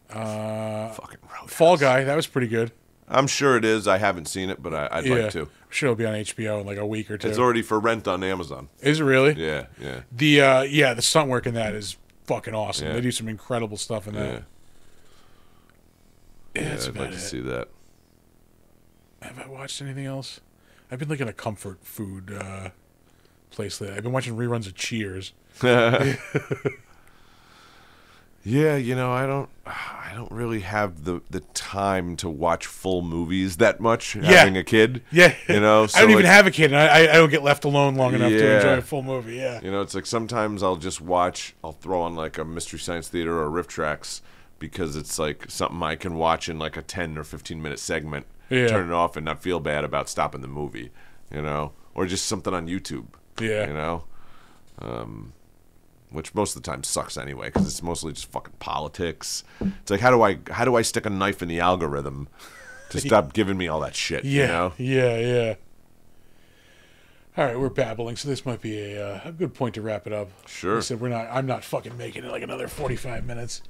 Fucking Roadhouse. Fall Guy, that was pretty good. I'm sure it is. I haven't seen it, but I'd like to. I'm sure it'll be on HBO in like a week or two. It's already for rent on Amazon. Is it really? Yeah. The stunt work in that is fucking awesome. Yeah. They do some incredible stuff in that. Yeah, I'd like to see that. Have I watched anything else? I've been looking at a comfort food place lately. I've been watching reruns of Cheers. Yeah, I don't really have the time to watch full movies that much. Having a kid. Yeah, so I don't even have a kid, and I don't get left alone long enough to enjoy a full movie. Yeah, it's like sometimes I'll throw on like a Mystery Science Theater or Riff Tracks because it's like something I can watch in like a 10 or 15-minute segment. Yeah. Turn it off and not feel bad about stopping the movie, or just something on YouTube. Yeah, which most of the time sucks anyway because it's mostly just fucking politics. It's like how do I stick a knife in the algorithm to stop giving me all that shit? Yeah. All right, we're babbling, so this might be a good point to wrap it up. Sure. Like I said, I'm not fucking making it like another 45 minutes.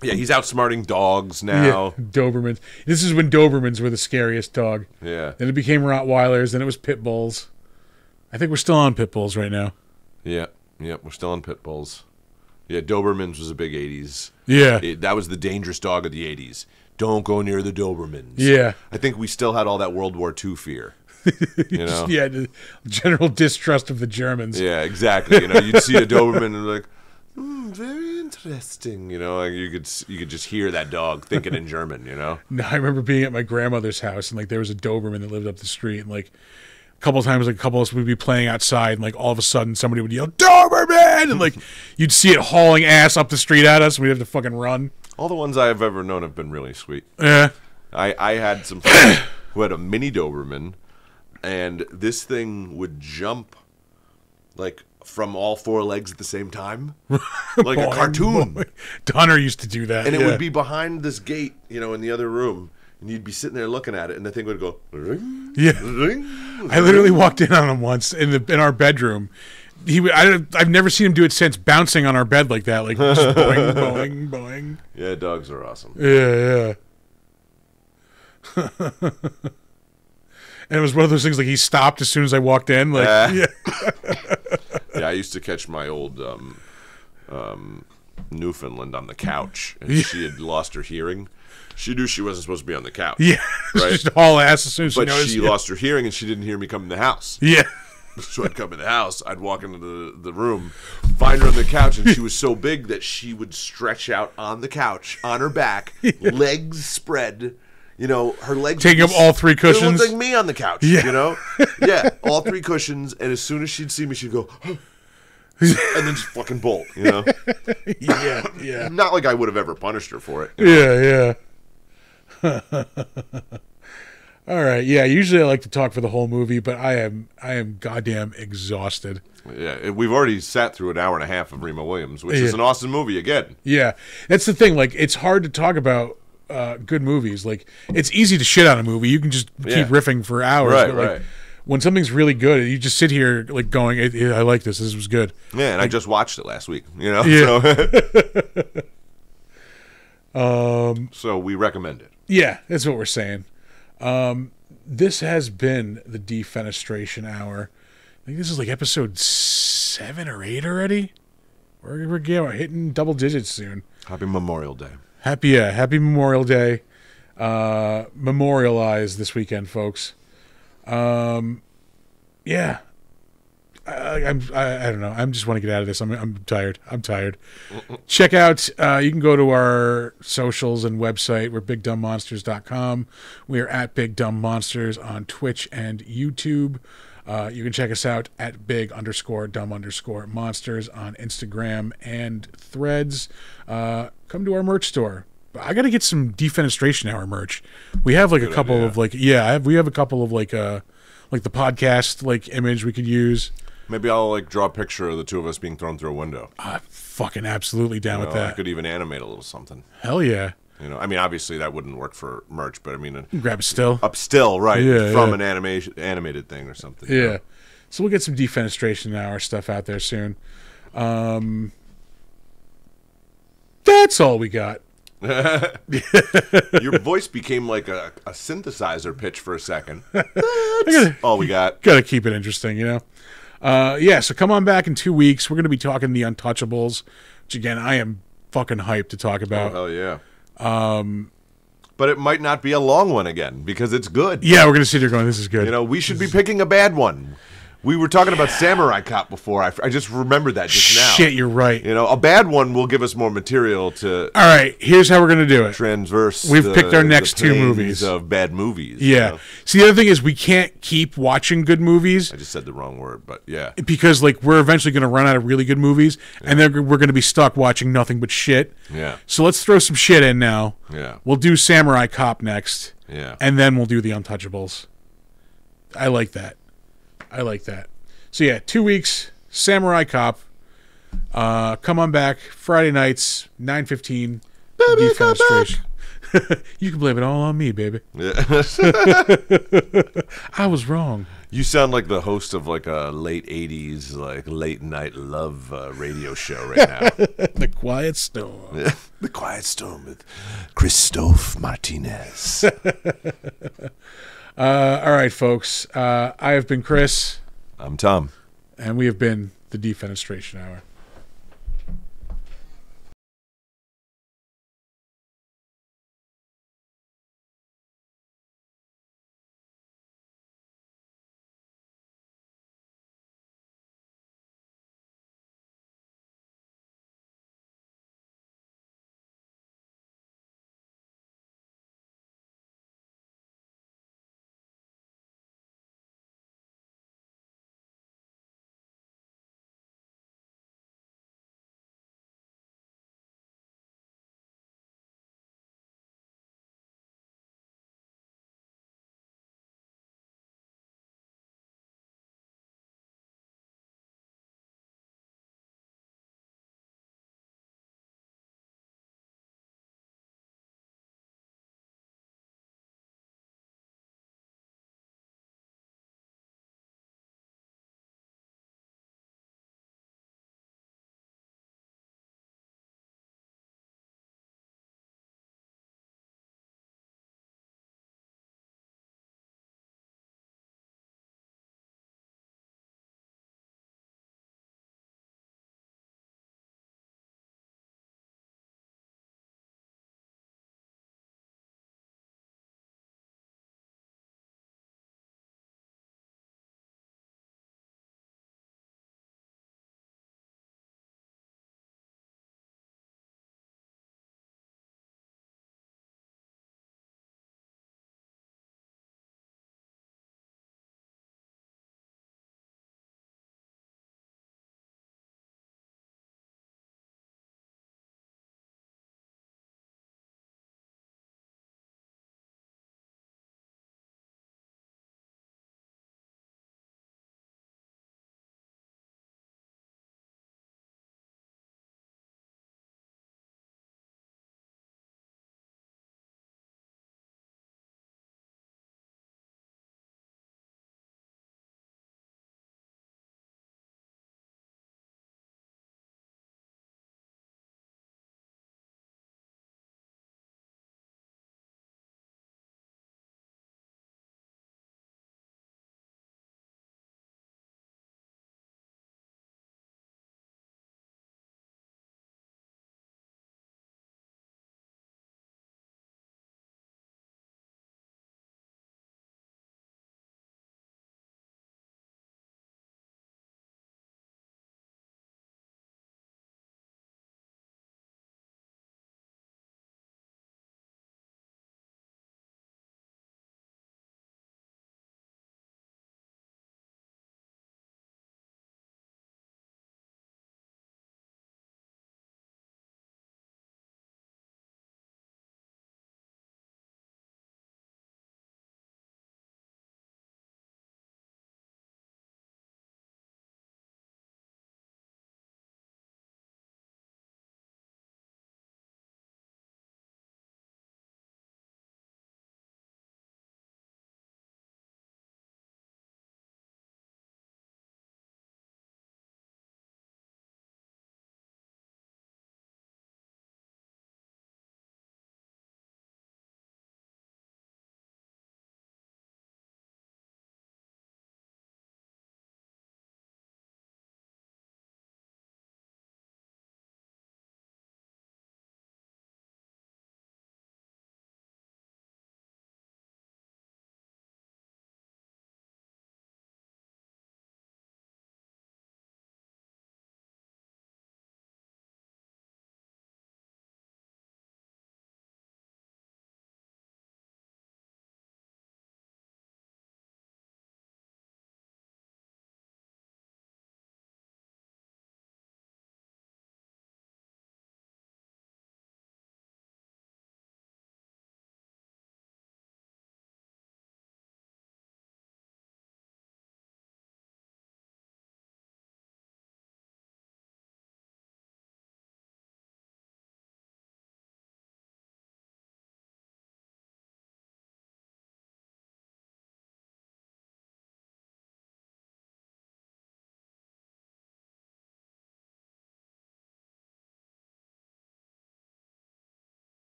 Yeah, he's outsmarting dogs now. Yeah, Dobermans. This is when Dobermans were the scariest dog. Yeah. Then it became Rottweilers. Then it was Pit Bulls. I think we're still on Pit Bulls right now. Yeah. Yep, we're still on Pit Bulls. Yeah, Dobermans was a big 80s. Yeah. That was the dangerous dog of the 80s. Don't go near the Dobermans. Yeah. I think we still had all that World War II fear. Yeah, the general distrust of the Germans. Yeah, exactly. You'd see a Doberman and like, very interesting. Like you could just hear that dog thinking in German. No, I remember being at my grandmother's house and like there was a Doberman that lived up the street and like a couple of times like a couple of us would be playing outside and like all of a sudden somebody would yell Doberman and like you'd see it hauling ass up the street at us and we'd have to fucking run. All the ones I've ever known have been really sweet. Yeah, I had some friends who had a mini Doberman, and this thing would jump like from all four legs at the same time, like a cartoon. Boy. Donner used to do that, and it would be behind this gate, in the other room, and you'd be sitting there looking at it, and the thing would go, ring, yeah. Ring, I literally walked in on him once in our bedroom. I've never seen him do it since, bouncing on our bed like that, like just boing, boing, boing. Yeah, dogs are awesome. Yeah. And it was one of those things like he stopped as soon as I walked in. Like, yeah. Yeah, I used to catch my old Newfoundland on the couch, and she had lost her hearing. She knew she wasn't supposed to be on the couch. Yeah, right? Just haul ass as soon as but she noticed. She lost her hearing, and she didn't hear me come in the house. Yeah. So I'd come in the house, I'd walk into the room, find her on the couch, and she was so big that she would stretch out on the couch, on her back, legs spread. Her legs taking up all three cushions. It looked like me on the couch. Yeah. Yeah, all three cushions. And as soon as she'd see me, she'd go, and then just fucking bolt. Yeah. Not like I would have ever punished her for it. Yeah. All right. Yeah. Usually I like to talk for the whole movie, but I am goddamn exhausted. Yeah, we've already sat through an hour and a half of Remo Williams, which is an awesome movie again. Yeah, that's the thing. Like, it's hard to talk about good movies. Like, it's easy to shit on a movie. You can just keep riffing for hours. Right, but, like, right. When something's really good, you just sit here like going, I like this. This was good. Yeah, and I just watched it last week. Yeah. So we recommend it. Yeah, that's what we're saying. This has been the Defenestration Hour. I think this is like episode 7 or 8 already. We're hitting double digits soon. Happy Memorial Day. Happy Memorial Day. Memorialize this weekend, folks. Yeah. I don't know. I just want to get out of this. I'm tired. I'm tired. Check out. You can go to our socials and website. We're BigDumbMonsters.com. We are at Big Dumb Monsters on Twitch and YouTube. You can check us out at big_dumb_monsters on Instagram and Threads. Come to our merch store. I got to get some Defenestration Hour merch. We have like a couple of like, we have a couple of like the podcast like image we could use. Maybe I'll like draw a picture of the two of us being thrown through a window. Fucking absolutely down with that. I could even animate a little something. Hell yeah. You know, I mean, obviously that wouldn't work for merch, but I mean, grab a still. Up still, right? Yeah, from an animated thing or something. Yeah. You know? So we'll get some Defenestration Hour stuff out there soon. That's all we got. Your voice became like a synthesizer pitch for a second. That's all we got. Gotta keep it interesting, you know? So come on back in 2 weeks. We're going to be talking The Untouchables, which, again, I am fucking hyped to talk about. Oh, hell yeah. But it might not be a long one again, because it's good. Yeah, we're going to sit here going, this is good. You know, we should be picking a bad one. We were talking about Samurai Cop before. I just remembered that just now. Shit, you're right. You know, a bad one will give us more material to... All right, here's how we're going to do it. Transverse. We've picked our next two movies. Of bad movies. Yeah. You know? See, the other thing is we can't keep watching good movies. I just said the wrong word, but yeah. Because, like, we're eventually going to run out of really good movies, and then we're going to be stuck watching nothing but shit. Yeah. So let's throw some shit in now. Yeah. We'll do Samurai Cop next. Yeah. And then we'll do The Untouchables. I like that. So yeah, 2 weeks, Samurai Cop. Come on back Friday nights, 9:15. Defenestration. You can blame it all on me, baby. Yeah. I was wrong. You sound like the host of like a late 80s, like late night love radio show right now. The Quiet Storm. Yeah. The Quiet Storm with Christophe Martinez. All right, folks. I have been Chris. I'm Tom. And we have been the Defenestration Hour.